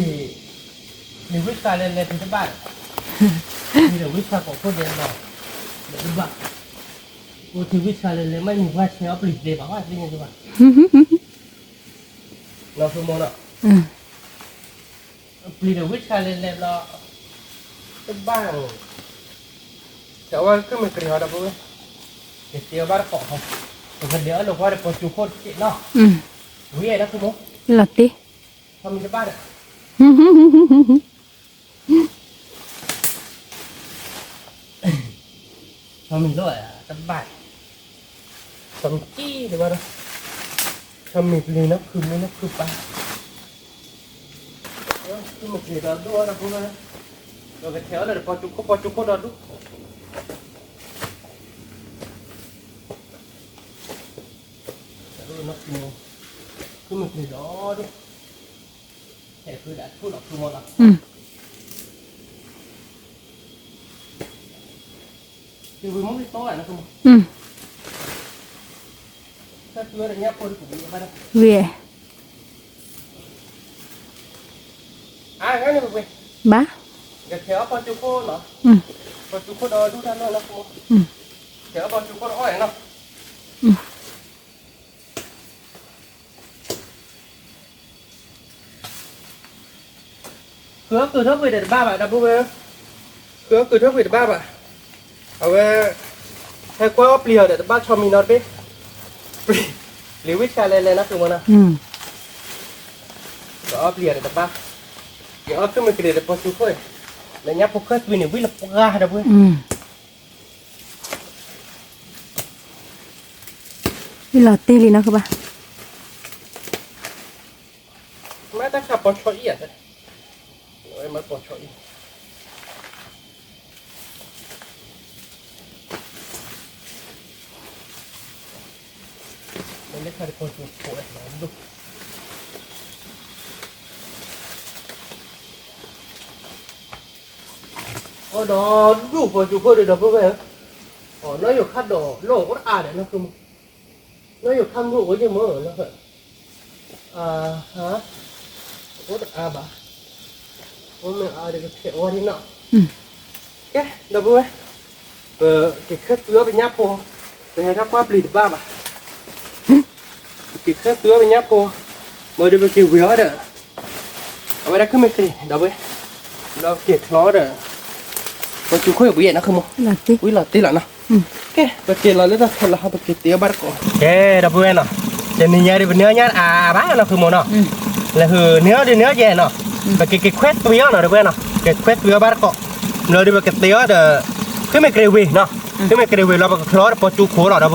Mình vứt ra lên thì các bạn. Bây giờ vứt ra của cô đen nào. Để các bạn. Cô thì vứt ra lên mấy mình qua xéo pli để bảo đi nha các bạn. Nó không muốn ạ. Pli để vứt ra lên là các bạn. Cháu ơi cứ mình cười hỏi đọc vui. Để tiêu bát khổ không. Rồi gần nữa là qua được có chú khôn chị nó. Vui ấy đó không muốn. หลับดิ Không mình các bạn ạ. Sao mình rồi à? Tấm bài. Tấm chi được bao đâu. Sao mình lên nó khum ba. Cứ một gì đó đua nó cũng rồi. Rồi cái theo là được có chú có đó đúng. Rồi nó cứ một gì đó đi. Để tôi đã thu đọc thu ngon lắm. Thì vừa muốn đi to nó không. Sao chưa được nhắc con của mình bắt đầu. เวีย Ngay này về. บ้า Cái theo con chú cô nó. Con chú cô đó đu ra nó không. Theo con chú cô đó hỏi nó. Khứa từ thấp về để ba bạn đập về. Khứa từ thấp về để ba bạn. Ở về hay qua ốp lìa để ba cho mình nó biết. Liu ít cái lên nó cứ mà nào. Đó ốp lìa để ba. Cái ốp cứ mình cái để bao chú thôi. Để nhấp một cái viên này biết là ga đập về. นี่หลับตีลีนะคือป่ะ Mẹ taขับปอชอีอ่ะเอ้ยมาปอชอี Mình lấy khai con chuột của em nó đúng. Đó đủ con chuột để đập về. Nó nhiều khát đỏ, lỗ có à để nó không. Nó nhiều khăn rủ chứ mơ nó vậy. Hả? Có à bà. Mình để cái thẻ qua đi nọ. Cái đập về. Cái khét tứa với nháp po. Để nó qua bì ba bà. Cái khét tứa với nháp po. Mới được cái vía đó. Ở đây cứ mấy cái đập về. Nó kiệt nó đó. Con chú khôi ở biển nó không? หลับดิ Quý là tí là nó. Cái bậc là nó thật là bậc tía bắt cổ. Cái đập về nó. Cho nên nhớ đi bên nhớ nhá à bác nóคือmột nó. Là hừ nhớ đi nhớ về nó. cái quét tuyến nó được nó cái quét tuyến bắt cọ rồi đi cái tuyến để cứ mấy cái gì nó cứ mấy cái gì nó bắt khó bắt chú khó nó được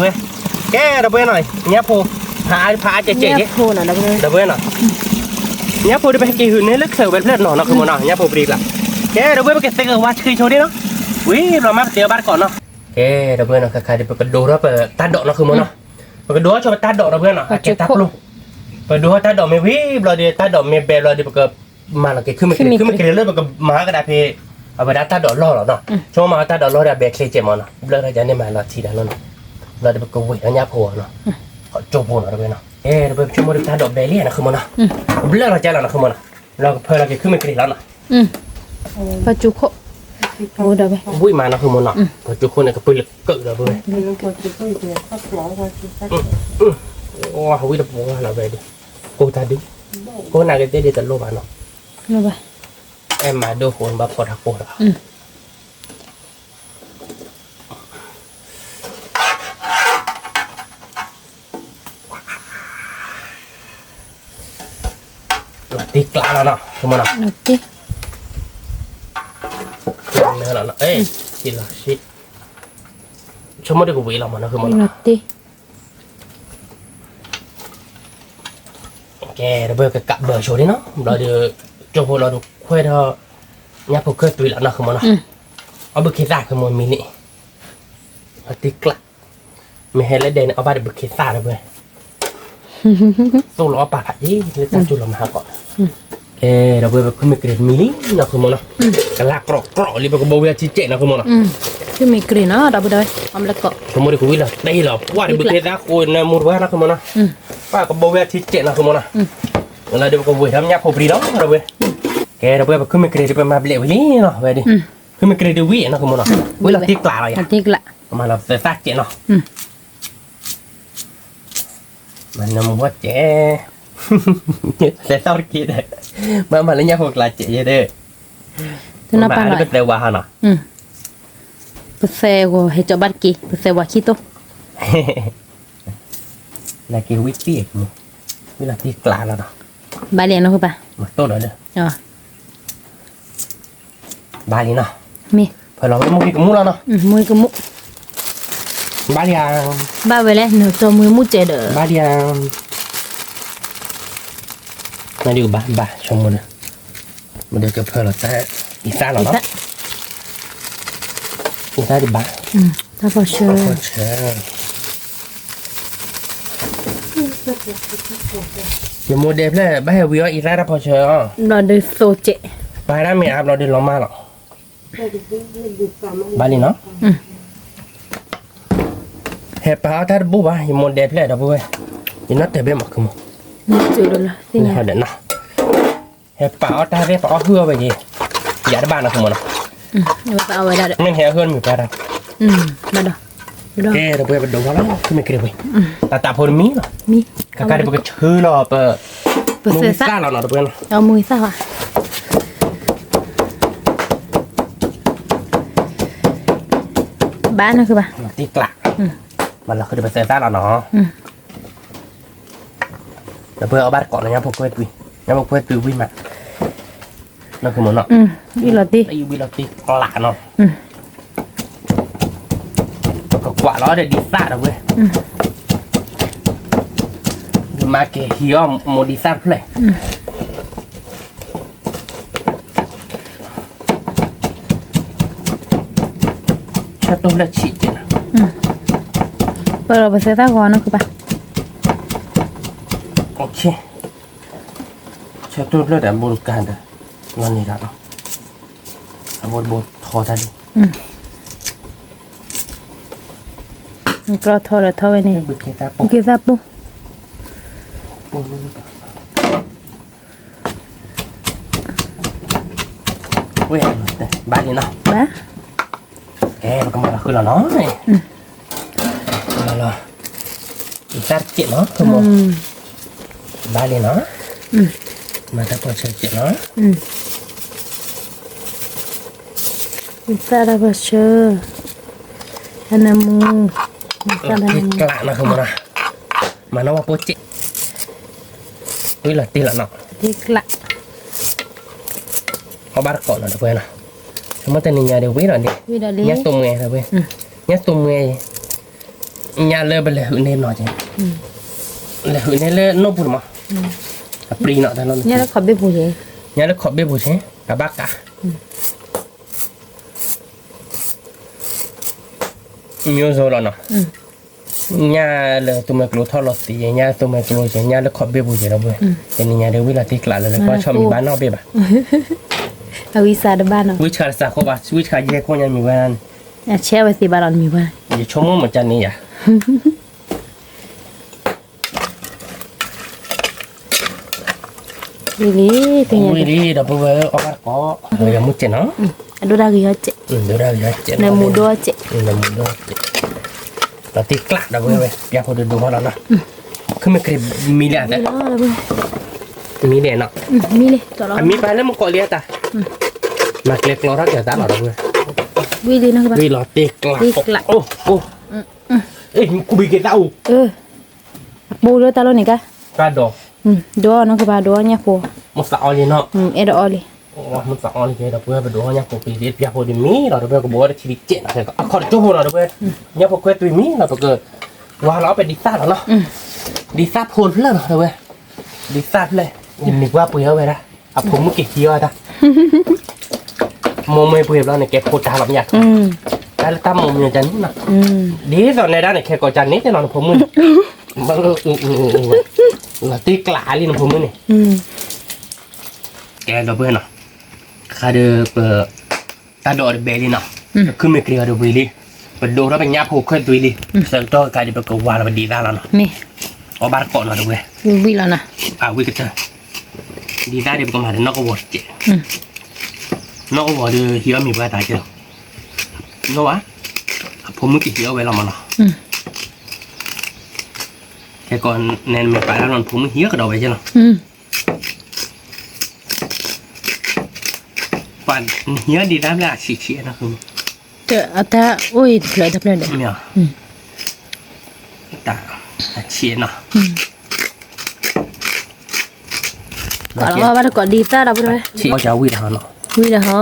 cái được này nhá phô phá chạy chạy nhá phô nó được nó nhá phô đi bên cái hướng này lướt sờ bên lướt nó không nó nhá phô đi là cái được cái tuyến watch khi cho đi nó quý rồi mắt tuyến bắt cọ nó cái được nó cái đi cái đồ đó phải tan độ nó không nó cái đồ cho tan độ được nó cái tắt luôn cái đồ tan độ mấy quý rồi đi tan độ mấy bé rồi đi cái mà là cáiคือไม่เรื่องแบบมาก็ได้เพย์เอาไปดัดตาดอกล้อหรอเนาะช่วงมาตาดอกล้อได้แบบเคลียร์เจมันเนาะเลิกได้จะเนี่ยมาเราทีได้แล้วเนาะเราจะไปกวยอันยาพัวเนาะเขาโจพัวเนาะด้วยเนาะเราไปช่วยมาดูตาดอกเบลลี่นะคือมันเนาะเลิกเราจะแล้วนะคือมันเนาะเราเพื่อเราคือไม่เคลียร์แล้วเนาะพอจุโคโอ้เดี๋ยวไปวุ้ยมาเนาะคือมันเนาะพอจุคนเนี่ยก็ไปเลือกเกิดแล้วด้วยโอ้โหวิธีบอกว่าเราไปดิกูตาดิกูน่าจะได้แต่โลบานเนาะเดี๋ยวไปem mà đồ hồn bà phật học bột à? Tí lạ nó nè, không nào? Tí. Nữa là nó, ê, chỉ là shit. Cho mất được vị lòng mà nó không nào? Tí. Ok, rồi bây giờ cái cặp bờ chỗ đấy nó, rồi được cho vô là được khuê thôi. Nhà phụ cơ tùy là nó không nào? Ở bực khí giả không muốn mình nị. Ở tí lạ. Mình hay lấy đây này, ở ba được bực khí giả rồi bây. Số nó bà thật đi, người ta chú làm hạ gọi. Ê, rồi bây giờ không mình kể mình nó không nào? Cái lạc rõ đi, bây giờ bây giờ chỉ chạy nó không nào? Cái mình kể nó đâu đây, ông lại cọ. Không muốn được quý là đây là quá được bực khí giả khôi nó mua quá nó không nào? Ba có bây giờ chỉ chạy nó không nào? Là được có buổi tham gia phổ biến đó rồi bây. Cái đó bây giờ cứ mình kể đi mà bịa với lý nó về đi. Cứ mình kể đi quý nó không nào? Quý là tiếc lạ rồi à? Tiếc lạ. Mà là sẽ phát triển nó. Mà nằm quá trẻ. Sẽ sao được kia đấy. Mà lấy nhau hoặc là trẻ vậy đấy. Thế nó bao lại. Mà nó qua hả nó? Bữa xe của hệ cho bắt kì, bữa xe qua chi tốt. Là cái quý tiếc nhỉ. Quý là tiếc lạ là nó. Ba liền nó không bà? Mà tốt rồi đấy. Ba liền nào? Mi. Phải là mua cái mũ đó nó. Mua cái mũ. Ba liền. Ba về đây nửa cho mua mũ trẻ đỡ. Ba liền. Này điều ba xong rồi nè. Mình được chụp hơi là ta đi xa là nó. Đi xa đi ba. Ta phải chơi. Giờ mua đẹp là ba hiểu vì ra ra phải chơi. Nó được số trẻ. Ba ra mẹ áp nó được lòng ma nó. Ba đi nó. Hẹp áo ta bố ba mua đẹp là đâu bố. Thì nó đẹp mà không. Chịu được là. Thì họ định nó. Hẹp áo ta với áo hưa vậy gì? Dạ đó ba nó không mà nó. Nhưng mà tao ở đây. Nên hẹp hơn mình ra đây. Bắt đầu. Cái đó bây giờ đầu nó cứ mình kêu vậy. Ta tập hơn mí rồi. Mi. Cái đây bây giờ chơi lo bờ. Bữa xa là nó được bên. Mùi sao à? Bán nó cứ bà. Tiếc lạ. Mà là khi được xe xa là nó. Rồi bây giờ bắt còn nó phục quét vì. Nó phục quét từ vì mà. Nó cứ muốn nó. Đi là tí. Đây vì là tiếc lạ nó. Có quả nó để đi xa được vậy. Mà cái hiểu một đi xa này. Cho tôi là chị chứ nào. Bây giờ sẽ ta gọi nó cứ bà. Ok. Cho tôi là đảm bồn càn rồi. Ngon này đó. Đảm bồn thò ra đi. Nó thò là thò bên này. Bực kia ra bông. Kia ra bông. Ui, ba đi nào. Ba. Mà cái mà là nó này. Là đi sát chuyện nó không không? Ba đi nó. Mà ta còn chơi chuyện nó. Đi xa ra bờ chơi. Anh em mua. Cái lạ nó không nào. Mà nó vào bố chị. Ui là tí là nó. Tiếc lạ. có bắt cọt là được quên à chúng ta nhìn nhà đều biết rồi đi vi đó lý nhát tôm nghe rồi quên nhát tôm nghe nhà lơ bên lề hữu nên nói chứ lề hữu nên lơ nô bùn mà pri nọ ta nó nha nó khỏi biết bùi gì nhà nó khó biết bùn thế cả bác cả nhiều rồi nó nhà lơ tụi mình lúa thọ lọt thì nhà tụi mình lúa thì nhà nó khó biết bùn gì đâu quên thế nên nhà đều biết là tiếc lại là có cho mình bán nó biết à Awisa de bana. which car sa ko ba which car je ko nya mi ban Ya chewa si baran mi ba. je chomo mo chan ni ya Lili tu ui nya. đi da bu o ba ko ya mu che no Ado dah gaya cek. do ra ya che Na mudo cek. na mu do che la ti kla da bu ya ko do ma la naคือไม่เคยมีเลยแต่ Lah lah bu. มีเลยเนาะ Mi le tolong. มีไปแล้วมันก็เลียตามาเกล็กลอรักอย่าตาหรอเว้ย Wili nak ba. วีลอติกลาโอ้โอ้เอ้ยกูบิเกตาอู Bu do talo ni ka. กระดอก Do nak ba do nya po. มันสะออลีเนาะ Ada oli. โอ้มันสะออนเลยเราเพื่อไปดูว่าเนี่ยผมไปเรียนพิจารณามีเราเพื่อก็บอกว่าชีวิตเจ๋งนะก็ขอจุ๊บเราเพื่อเนี่ยพอคุยตัวมีเราก็ว่าเราเป็นดิซ่าแล้วเนาะดิซ่าโพลเพื่อนเราเว้ยดิซ่าเลยยินดีว่าปุยเอาไว้ละอ่ะผมไม่เกี่ยวจ้ะโมไม่ปุยแล้วเนี่ยแกโคตรตาแบบอยากแล้วตามโมมีจันนะดีตอนในด้านเนี่ยแค่ก่อจันนี้จะนอนผมมึงมันเราตีกลาลีนผมมึงนี่แกเราเพื่อนเนาะข้าเดือตาดอดเบลีเนาะคือไม่เกลียดดูวิลีเป็นดูแล้วเป็นยาผูกขึ้นวิลีเสร็จตัวกายจะเป็นกวาดเป็นดีได้แล้วเนาะ Ni. เอาบาร์ก่อนเราดูเว้ย Wi lah nah. วิกเตอร์ดีได้เดี๋ยวก็มาเดี๋ยวนอกวอดเจนอกวอดเฮียมีบ้าตายเจ้าโน้วะผมมึงกี่เฮียไว้เรามาเนาะแค่ก่อนแนนไม่ไปแล้วนอนผมมึงเฮียกระโดดไปใช่เนาะปั่นเฮียดีได้แล้วฉีกๆนะคือ Tu ata oi pula dah pula dah. เนี่ยตาเชียเนาะ Kalau ba ko di ta dah pula. เชียเขาจะวิ่งเนาะ Wi lah ha.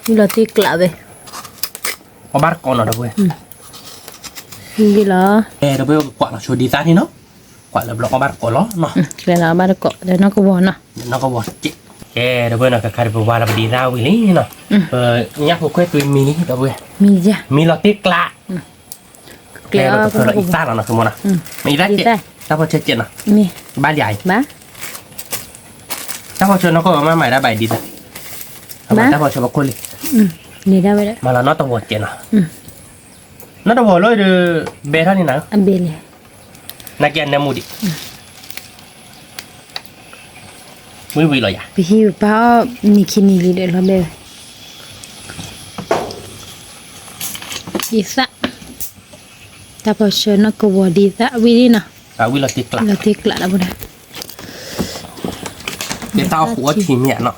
Wi lah ti klak be. เอาบาร์ก่อนเนาะเว้ย Wi lah. เดี๋ยวไปกวาดเราชวนดีซ่านี่เนาะกวาดแล้วเราเอาบาร์ก่อนเนาะ Kena ba ko dah nak ko nah. นอกวอดเจเดี๋ยวเว้ยนะก็คาร์บว่าเราดีซ่าวิ่งนี่เนาะเนี่ยพวกคุยตัวมีนี่เดี๋ยวเว้ย Mi ja. มีเราติกละแก Klak เรา ko เราอีกซ่าเนาะคือมันนะมีได้เจถ้าพอเช็ดเจนเนาะ Mi. บ้านใหญ่ Ba. ถ้าพอเชิญเราก็มาใหม่ได้ใบดีนะถ้าพอเชิญมาคุย Ni dah dah. มาแล้วนอกตัวเจนเนาะนอกตัวเลยเดเบท่านี่นะ Ambil. นักเรียนในมูดิวิ่งเลยอ่ะ Pihi pa ni kini li dah lah be. Disa. Tapi nak ko wa disa wi ni nah. วิ่งเราติกละ Lah ti klak dah pula. เดี๋ยวเต้าหัวทีมเนี่ยเนาะ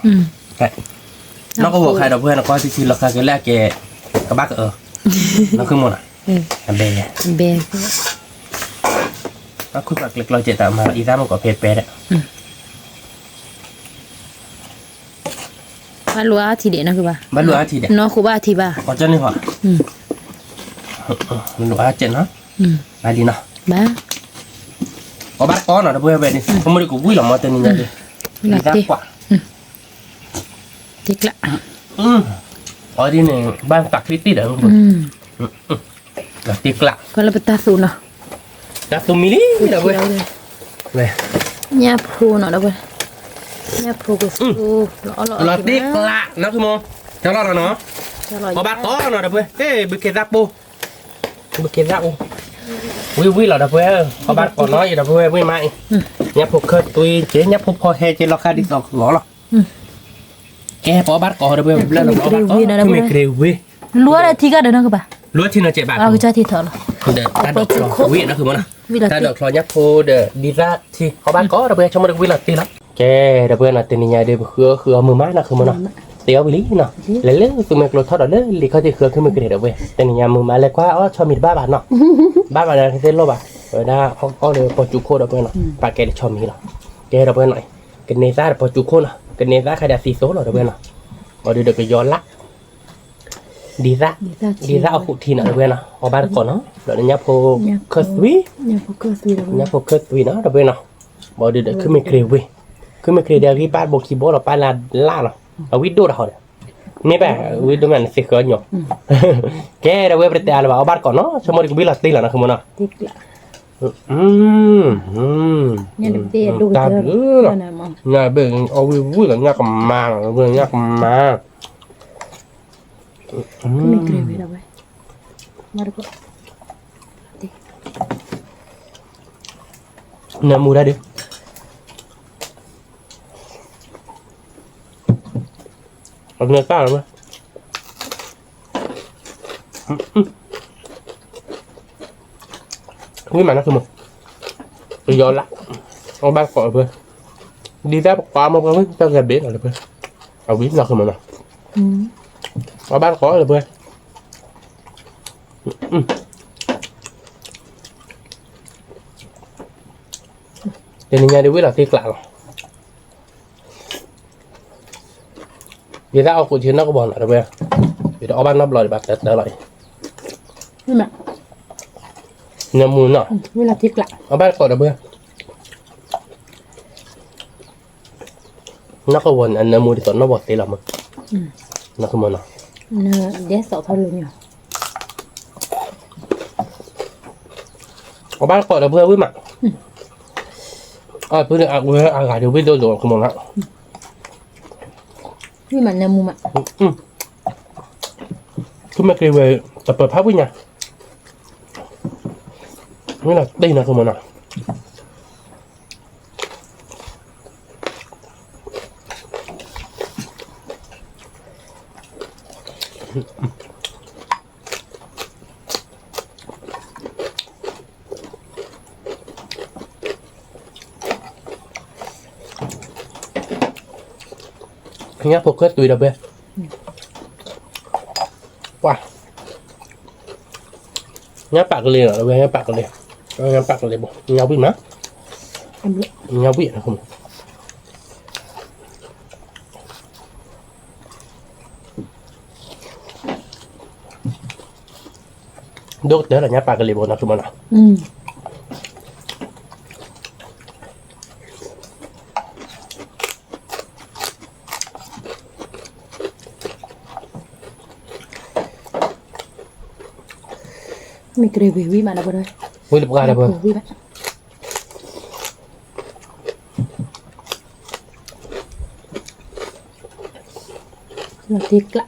นอกก็บอกใครเราเพื่อนเราก็ที่เราเคยแรกแกกระบักเราขึ้นหมดอ่ะเบย์ Be. ก็คุยกับเล็กเราเจตมาอีซ่ามันก็เพจเป็ดอ่ะ Ba lu ati dek nak ke ba? บ้านหลวงอาทิตย์เนี่ย No ko ba ati ba. ก็เจ้านี่หรอหลวงอาทิตย์เนาะไปดีเนาะ Ba. ก็บ้านก้อนเนาะเพื่อนเบย์นี่เขาไม่ได้กูวิ่งหรอกมาเต็มนี่เลยอีซ่ากว่า Ti klak. อ๋อที่นี่บ้านตักพิตี้เด้อเราติกละ Kalau petasu nah. นักตุมิลี่เด้อเว้ยเว้ย Nyapu nak dah ba. Nyapu ko su. Lo เราติกละนักคือโมจะรอดเนาะ có bác có nó đập ê bị kẹt rác bu bị kẹt rác bu vui là đập có bác có nói gì đập vui mày nhấp phục khơi tôi chế nhấp phục kho he chế lo khai đi lọc lỏ lọ ke có bác có đập lên là có bác có cái mày kêu vui Lúa là thiga dah nak ke ba? lúa thì nó chạy bạc Aku jadi thở lah. để ta đập lọ vui nóคือมันta đập lọ nhấp phục để đi ra thì có bác có đập trong một vui là tí lắm ke đập là tiền nhà để khứa mưa mát làคือมันเตี้ยวไปลิเนาะแล้วเรื่องตัวเมกโลทอดเลยลิเขาจะเคลื่อนขึ้นมือเกลียดเอาไว้แต่นี่ยามมือมาเลยกว่าอ๋อชอบมีบ้าบาเนาะบ้าบาเนี่ยเส้นโลบะได้เขาเลยพอจุโคดเอาไปเนาะปากแกชอบมีเนาะแกเอาไปหน่อยกันเนซ่าพอจุโคเนาะกันเนซ่าใครได้ซีโซ่เราเอาไปเนาะ bỏ đi được cái gió lắc đi ra ở phụ thì nó bên nào ở ban còn nó rồi nó nhấp hồ khơi suy nhấp hồ khơi suy nó rồi bên nào bỏ đi được cứ mình kêu đi ba bộ keyboard là ba là nó ở video đó rồi mấy bạn video mình sẽ khơi nhở cái rồi bây giờ là ở ban còn nó xong rồi cũng biết là tin là nó không muốn nào ta đứa nhà bên ôi vui là nhà cầm mang vừa nhà cầm mang Mình kêu về đâu vậy? Mà được. Nè mua ra đi. Ông nghe sao rồi? Quý mà nó không một. Tôi gió lắm. Ông bác gọi vừa. Đi ra qua một cái tao gần biết rồi vừa. Ông biết nó không mà. Ông bác gọi rồi vừa. Cho nên nhà đi biết là tiếc lạ rồi. Vì ra ông cũng chỉ nó có bỏ lại được vừa. Vì đó ban nắp lòi bạc đặt lại. Nhưng mà Nhà mua nó. như là tiếc lạ. Ông bác gọi được vừa. Nó có quần anh mua đi tốn nó bỏ tí lắm mà. Nó không muốn nào. Nó để sợ thôi luôn nhỉ. Ông bác gọi được vừa với mặt. Bữa nay vừa gài được video rồi không muốn nào. Nhưng mà nằm mua mà. Cứ mà kêu về tập hợp pháp với nhà. Nghĩa là đây là không muốn nào. Nhá phục hết tùy đâu bên. Wow. Nhá bạc liền ở đâu bên, nhá bạc liền. Nhá bạc liền bộ. Nhau biết má. Nhau biết là không. Đốt thế là nhá bạc liền bộ nào không nào. Mình kêu về quý mà đâu rồi. Quý lập ra đâu rồi. Quý bạn. Là tiếc lạ.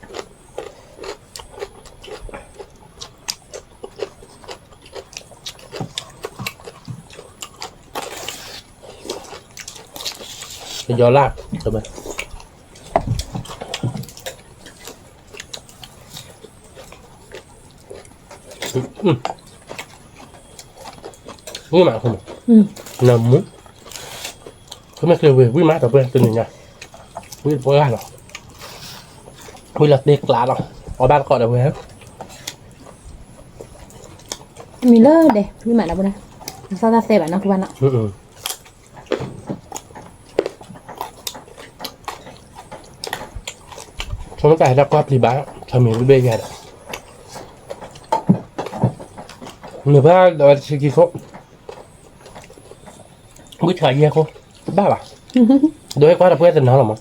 Cái gió lạc rồi bên. Quý mạng không? Nằm muốn. Cứ mà kêu về quý mát ở bên từ này nha. Quý bố ra rồi. Quý là tiếc lạ rồi. Ở ba gọi là về hết. Mình lơ để quý mà đâu đây. Sao ra xe bạn nó của bạn ạ. Xong nó cài ra qua bá cho mình với bê gà đó. Người ba đòi sự kỳ khổ. Biết khởi gì không? Ba bà. Đối quá là bữa tình nó là mà.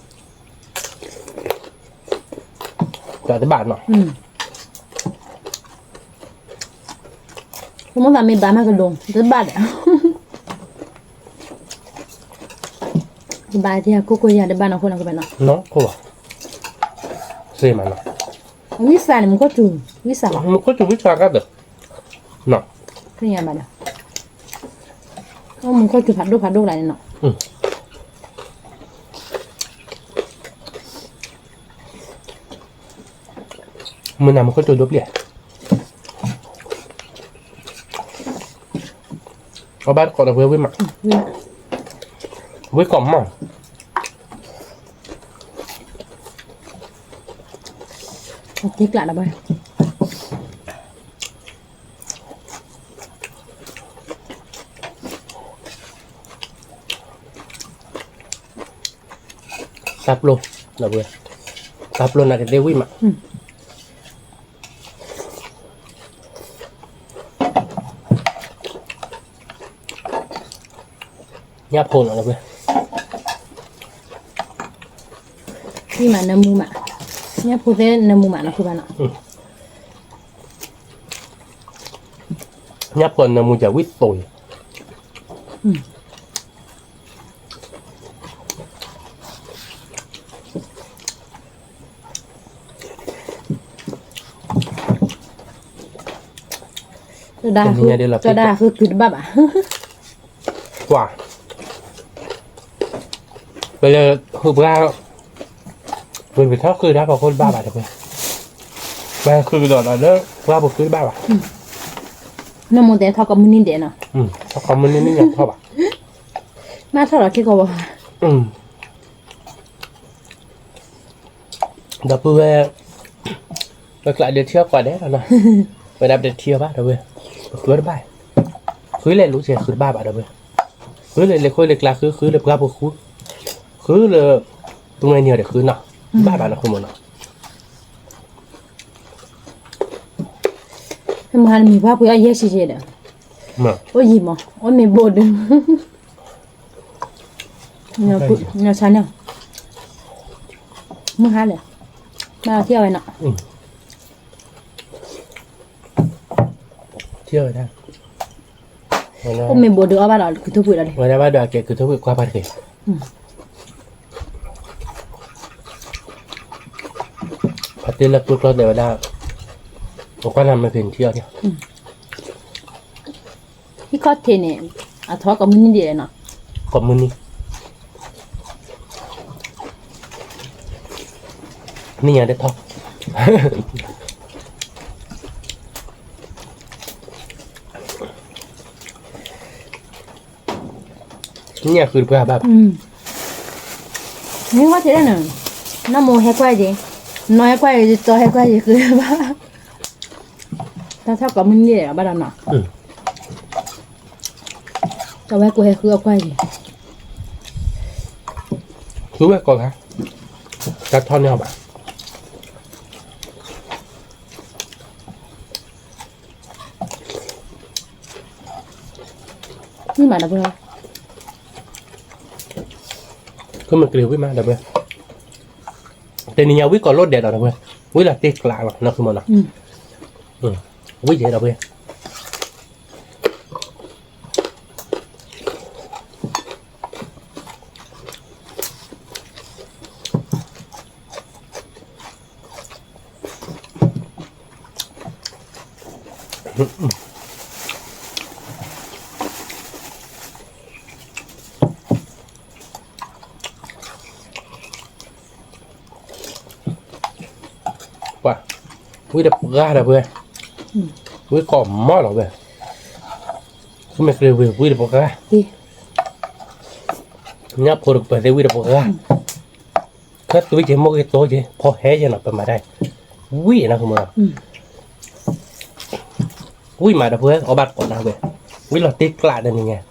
Cả tới bạn mà. Không muốn làm mình bán mà cái đồ. Rất bad ạ. Bà thì cô nhà để bán nó không làm cái bán nó. Nó không à. Xem mà nó. Biết sao này mình có trùng. Biết sao. Không có biết sao cả được. Nó. Cái nhà bà đó. Mình có chụp phạt đô lại nè. Mình làm một cái đốt liền. Có bác còn là với mặt. Với cổng mà. Tiếc lại là bao. Sắp luôn là vừa. กับรถนักเดวิมาย่าโพนอะไรเว้ย ที่มาน้ำมูมาเนี่ยพูดได้น้ำมูมานะคือบ้านอ่ะ ย่าโพนนะมูจะวิตโตยจะด่าคือคือบ้าอ่ะ กว่าไปเลยคือว่าเป็นไปเท่าคือได้พอคนบ้าบาทเลยแม่คือดอดอะไรว่าบุคือบ้าบาท น้ำมูแต่เท่ากับมือนี่เด่นอ่ะ ถ้าคำมันนี่อย่างเท่าบาท น่าเท่าไหร่ที่เขาบอก ดับเบิลเวไปกลายเดือดเที่ยวกว่าได้แล้วนะไปดับเดือดเที่ยวบ้าเดี๋ยวเว้ยคือได้บ้าคือเลยรู้เสียคือบ้าบาทเดี๋ยวเว้ยคือเลยคุยเลยกลาคือเลยกลาบุคือเลยตรงไหนเนี่ยเดี๋ยวคือเนาะบ้าบาทนะคือมันเนาะ ทำงานมีภาพเพื่อเยอะสิเจเด้อ มา โอ้ยมั้งโอ้ยไม่บดเนี่ยพูดเนี่ยฉันเนี่ยมึงหาเลยมาเที่ยวไอ้น่ะ เที่ยวได้ โอ้ไม่บดเด้อบ้านเราคือทุกผู้เลย วันนี้ว่าดอกเกคือทุกความพันธุ์พัฒน์เลิกลุกรถเดี๋ยวได้ผมก็นำมาเป็นเที่ยวเนี่ย พี่ก็เทเนี่ยอ่ะท้อกับมือนี่เด่นเนาะ ขอบมือนี่นี่ยังได้ท็อป นี่คือเพื่อแบบ นี่ว่าเทได้หนึ่งน้ำมูให้กว่าจีน้อยกว่าจีตัวให้กว่าจีคือบ้าถ้าเท่ากับมือนี่เด่นบ้านเราเนาะแต่ว่ากูให้คือเอากว่าจี รู้ไหมก่อนครับกัดท่อนเนี่ยแบบ นี่หมาดับเบิ้ล คือมันกริ้ววิ่งมาดับเบิ้ลแต่นี่ยังวิ่งก่อนรถเด็ดดับเบิ้ลวิ่งละเตะกลางนะคือมันนะวิ่งเด็ดดับเบิ้ลว่าวิ่งดับกล้าดับเบิ้ลวิ่งก่อมอดับเบิ้ลคือมันกริ้ววิ่งดับกล้า ดี nhấp cô được bởi vì được một cái khất tôi chỉ một cái tối chứ có hé cho nó tầm mà đây quý nó không mà quý mà đập với ở bát của nào về quý là tiếc lại đây nè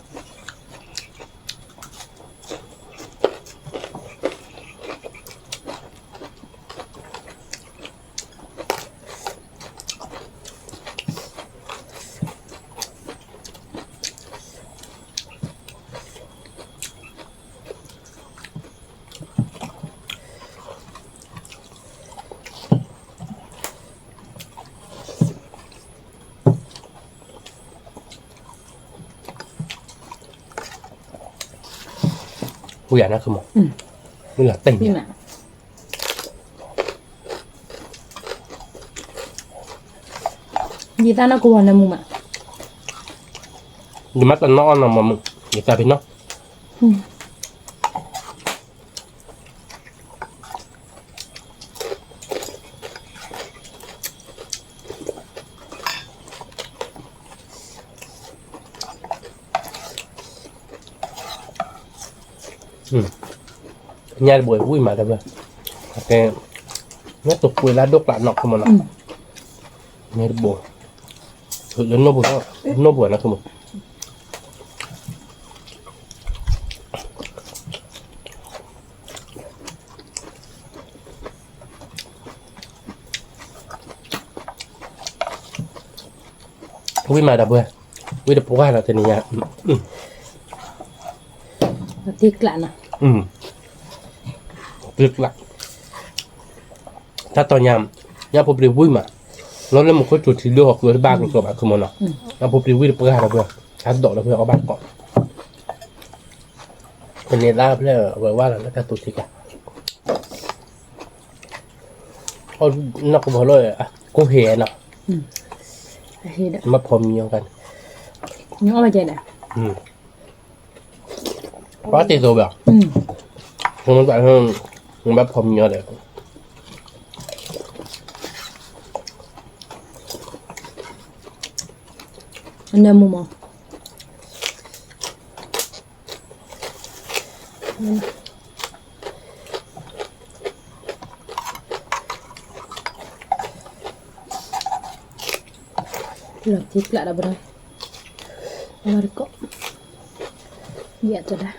quý nó không mà quý là tình นี่หมาดีตาน่ากลัวนะมึงอ่ะ nhưng mắt là non là mà mình người ta phải nó nhà buổi vui mà đâu vậy cái nó tục quỳ lá đốt lại nọc không mà nọ nhà buổi thử đến nó buổi nó không mà วิ่งมาดับเบิ้ลวิ่งดับว่าเราจะนี่ย Nanti kelak nah. ลึกละถ้าตอนยามผมเรียวิ่งมาแล้วมันก็จุดที่เลือกคือบ้านกับคือมันเนาะแล้วผมเรียวิ่งดับว่าเราเพื่อชัดดอกเราเพื่อเอาบ้านก่อนเป็นเนล่าเพื่อเอาว่าแล้วก็ตุดที่กันเพราะนักบอลเลยอ่ะกูเห็นเนาะ Akhir dah. มาพอมีกัน Ni apa je dah? เพราะติดตัวแบบมันแบบมันแบบพอมีเลย Anda mau. Nanti kelak dah berai. Mari kok. Ya tu dah.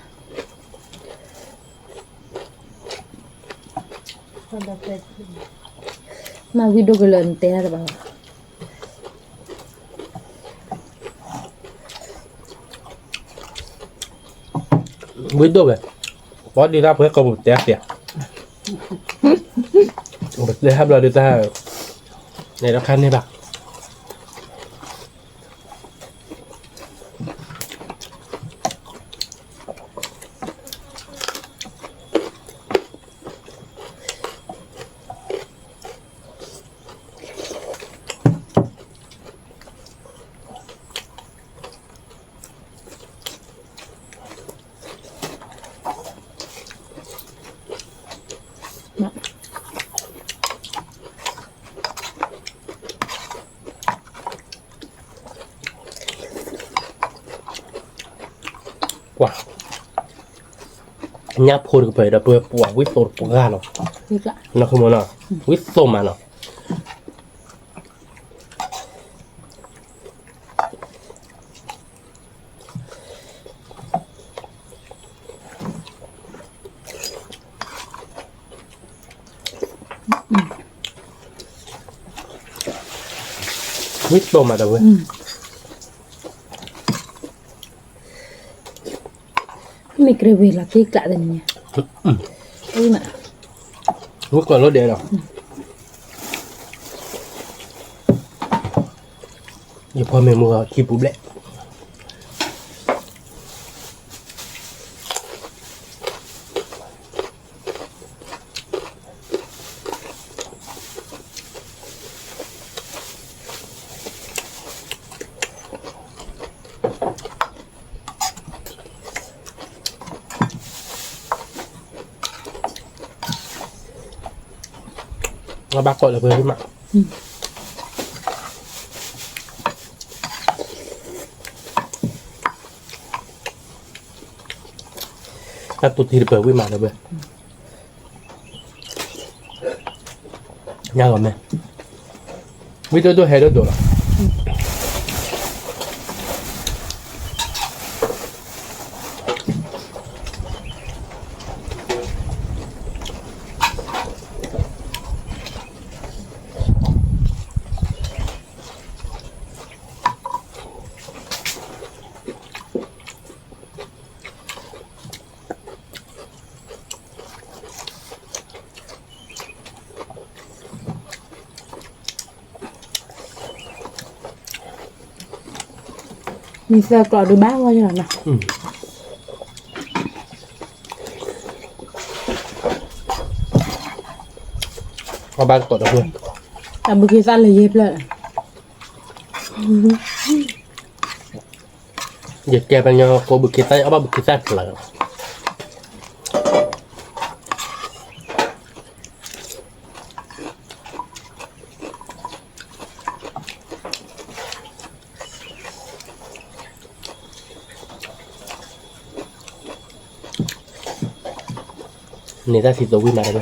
Nah video gelente ada bang. วิ่งตัวแบบพอดีแล้วเพื่อกระบุแตกเสียเลยครับเราดูตาในราคานี่แบบว้าวยับพูดกับไปดับเบิลปวดวิโตปวดกันเนาะ Kelak. นักขโมยเนาะวิโตมาเนาะวิโตมาดับเบิล Ni krewe lagi kelak dah ni. Ini mak. วิก่อนรถเดียวเนาะอย่าพอเมมือขี้ปุ๊บแหละเราบักก่อนเลยเพื่อนขึ้นมาถ้าตุดทีเปิดวิ่งมาเลยเพื่อนยากกว่าไหมวิตัวเฮดตัวหรอมีเสื้อกรอดูบ้างว่าอย่างไรนะ เอาบ้านกดเอาเพื่อน แต่บุกี้สั้นเลยเย็บเลย อย่าแกเป็นยังโคบุกิไตเอาบ้านบุกิไตเลยนี่ถ้าสิตัววิ่งมาได้ไหม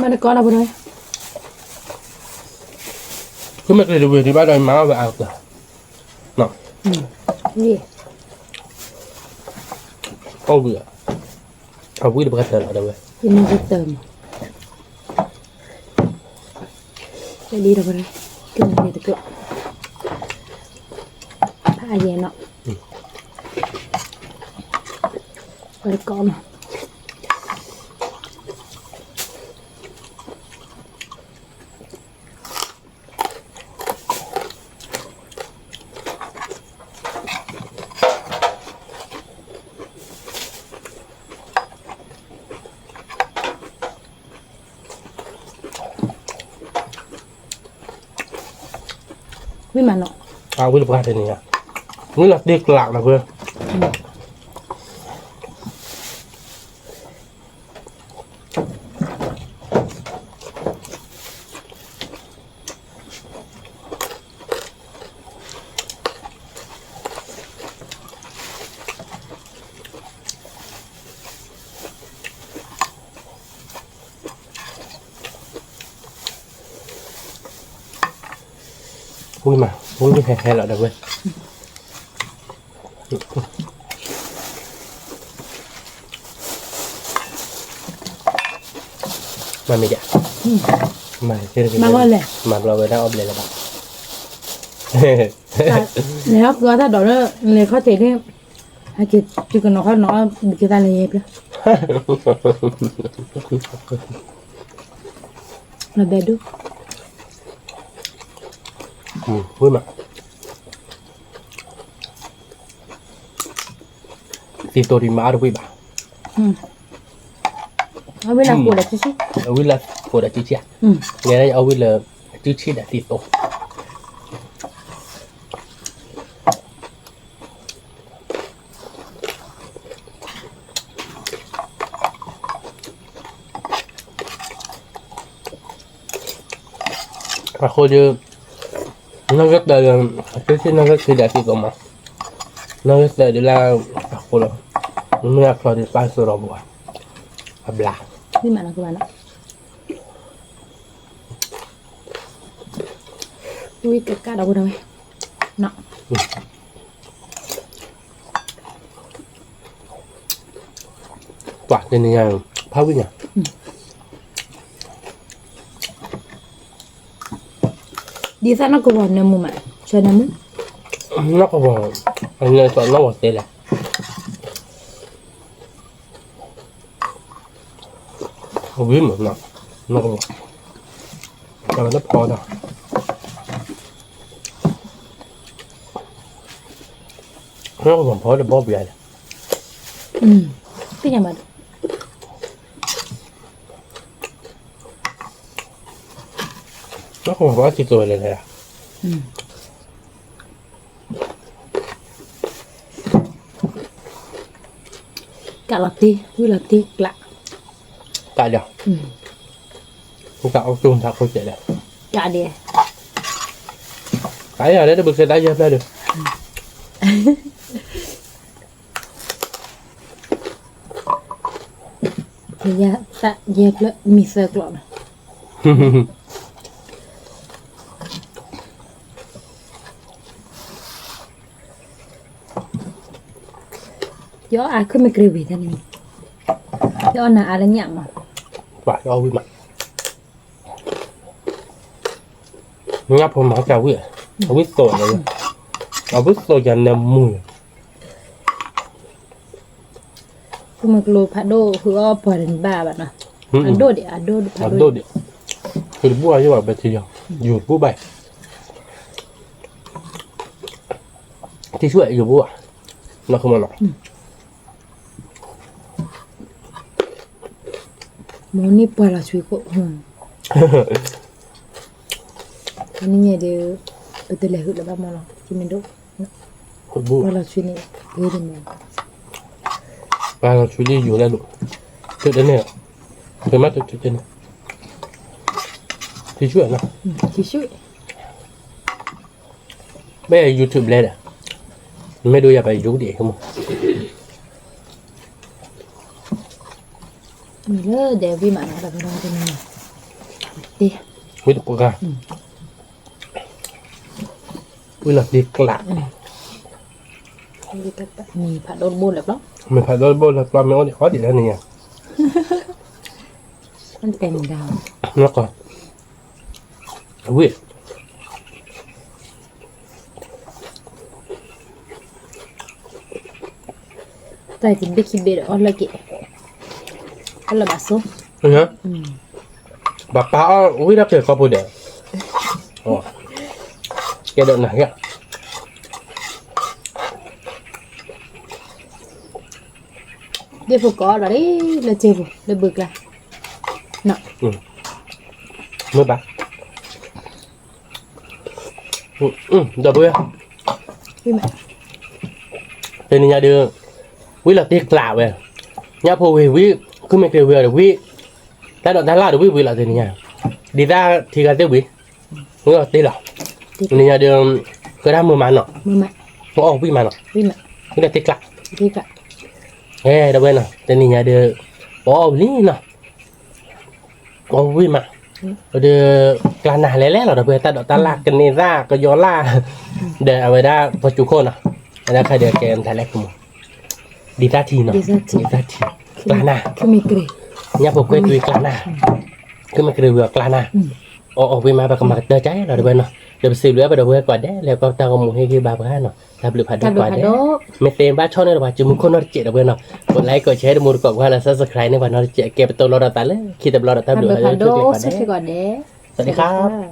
Mana kau nak buat? คือไม่เคยดูที่บ้านเรามาแบบเอาแต่เนาะ Ni. เอาเบื่อเอาวิ่งไปกันเถอะเดี๋ยวเว้ย Ini kita. Jadi dah buat. Kena dia tu. Tak aje nak. Pada kau mah. ไม่มาเนาะ เอาวิ่งไปกันเถอะเนี่ยนี่เราเด็กหลักนะเพื่อนวิ่งมาวิ่งไปแพ้แล้วเดี๋ยวเว้ยมาไม่ได้มาเชื่อ มาว่าเลย มาเราไปได้ออฟเลยแล้วบ้าง แล้วก็ถ้าดอกเนี่ยเขาเตะเนี่ยให้กินจุกันเนาะเขาเนาะบิกิตาเลยเย็บเลยเราเบ็ดดู วิ่งมาตีตัวที่มาดูวิ่งมา เอาเวลาปวดชิชิ วิ่งละปวดจีเจียเนี่ยนะเอาวิ่งละจีชีดตีตัวaku je nugget dalam kasi nugget tidak sih kau mah nugget adalah aku lah ini aku di pasar buat ablah นี่มาแล้วก็มาแล้วอุ้ยกะกะดอกบัวไหมเนาะ toạc trên này phá với nhà di sana kau buat nemu mak saya nemu nó có vào anh ơi chọn nó vào tên là không biết mà nó có vào cho nó to đâu nó có vào phối được bao bì này เป็นยังไง nó không có chỉ rồi này à กะละตีวิละตีกะ tại đâu không tạo chung thật không chạy được กะเดีย cái này đấy nó bực xe đá dép ra được เฮียตะเย็บแล้วมีเสื้อกลอนย้ออาขึ้นไม่กรีบีท่านนี้ย้อหน้าอะไรเนี่ยมั้ง và cho với mặt ngáp hôm máu chào với không biết rồi này không biết rồi dành nằm mùi คือมันกลัวพัดโดคืออ้อปล่อยเป็นบ้าแบบน่ะอันโดเดียอันโดพัด làm โด đôi điệnคือบัวchứ mà bây giờ dù bố bảy thì chuỗi dù búa nó không mà nổi หมอนี่ปล่อยละช่วยก็อันนี้เนี่ยเดี๋ยวไปเตะเลยหุ่นแล้วบ้ามาลองกินไม่ดู hồi búa ปล่อยละช่วยนี่เฮ้ยเดี๋ยว và là chuỗi đi dù ra đủ trước đến này cái mắt trước trên này thì chuỗi nào ที่ช่วย bây giờ YouTube lên à mấy đôi giờ phải rú điện không มีเลยเดี๋ยวพี่หมาหน้าแบบเราจะมี ดิ วิตกกะวิลดีกลัก มีผัดโดนบุญแล้วเนาะ ไม่ผ่านโดนบนแล้วปลาไม่เอาดิขอดีแล้วนี่ มันเต็มดาว แล้วก็วิ แต่กินได้คิดเบ็ดอ่อนละกิอันละบาทซุ เนาะแบบปลาวิรับเจอข้าวปูเดียวอ๋อแกเดินไหนอ่ะ เดี๋ยวพวกก็เราได้ละเจ็บละบึกละเนาะ มือปะเดี๋ยวเบื่อ พี่แม่ เป็นยังไงเดือวิลดีกลักเว้ยเนี่ยพอวิคือไม่เคยเบื่อเดี๋ยววิแต่ดอกด้านล่างเดี๋ยววิลอะไรเนี่ยดีด้าทีกันเตี้ยวิมึงก็ตีหรอนี่เดือก็ได้มือมันเนาะ มือแม่ มึงออกวิมันเนาะ พี่แม่ วิลดีกลัก พี่กะ เฮ้เดี๋ยวเว้ยเนาะแต่นี่เดือโอ้นี่เนาะโอ้วิมาเดือกลานาเล่ๆหรอเดี๋ยวเว้ยแต่ดอกด้านล่างกันนี่ร่าก็ย้อนล่าเดี๋ยวเอาไว้ได้ปัจจุบันเนาะแล้วใครเดือเกมไทยแลกกูดีด้าทีเนาะดีด้าทีกลานา คือไม่เกร เนี่ยผมเคยตุยกลานาคือมันคือเรือกลานาออกไปมาแบบกำลังเดินใจเราเดี๋ยวเนาะเดี๋ยวไปซื้อเรือไปเดี๋ยวก่อนได้แล้วก็ตามหมูให้คือบาบ้านเนาะทำหรือผัดก่อนได้ไม่เต็มบ้านช่องนี่หรอกจุ่มคนนอร์เจเดี๋ยวเนาะกดไลค์กดแชร์ดูมือกดว่าแล้วซับสไครต์ในวันนอร์เจเก็บตัวรอดตาเลยคิดแต่รอดตา ทำ ดู แบบ แล้ว ผัดโด ช่วยกัน สัก ได้ ก่อนเด้ สวัสดีครับ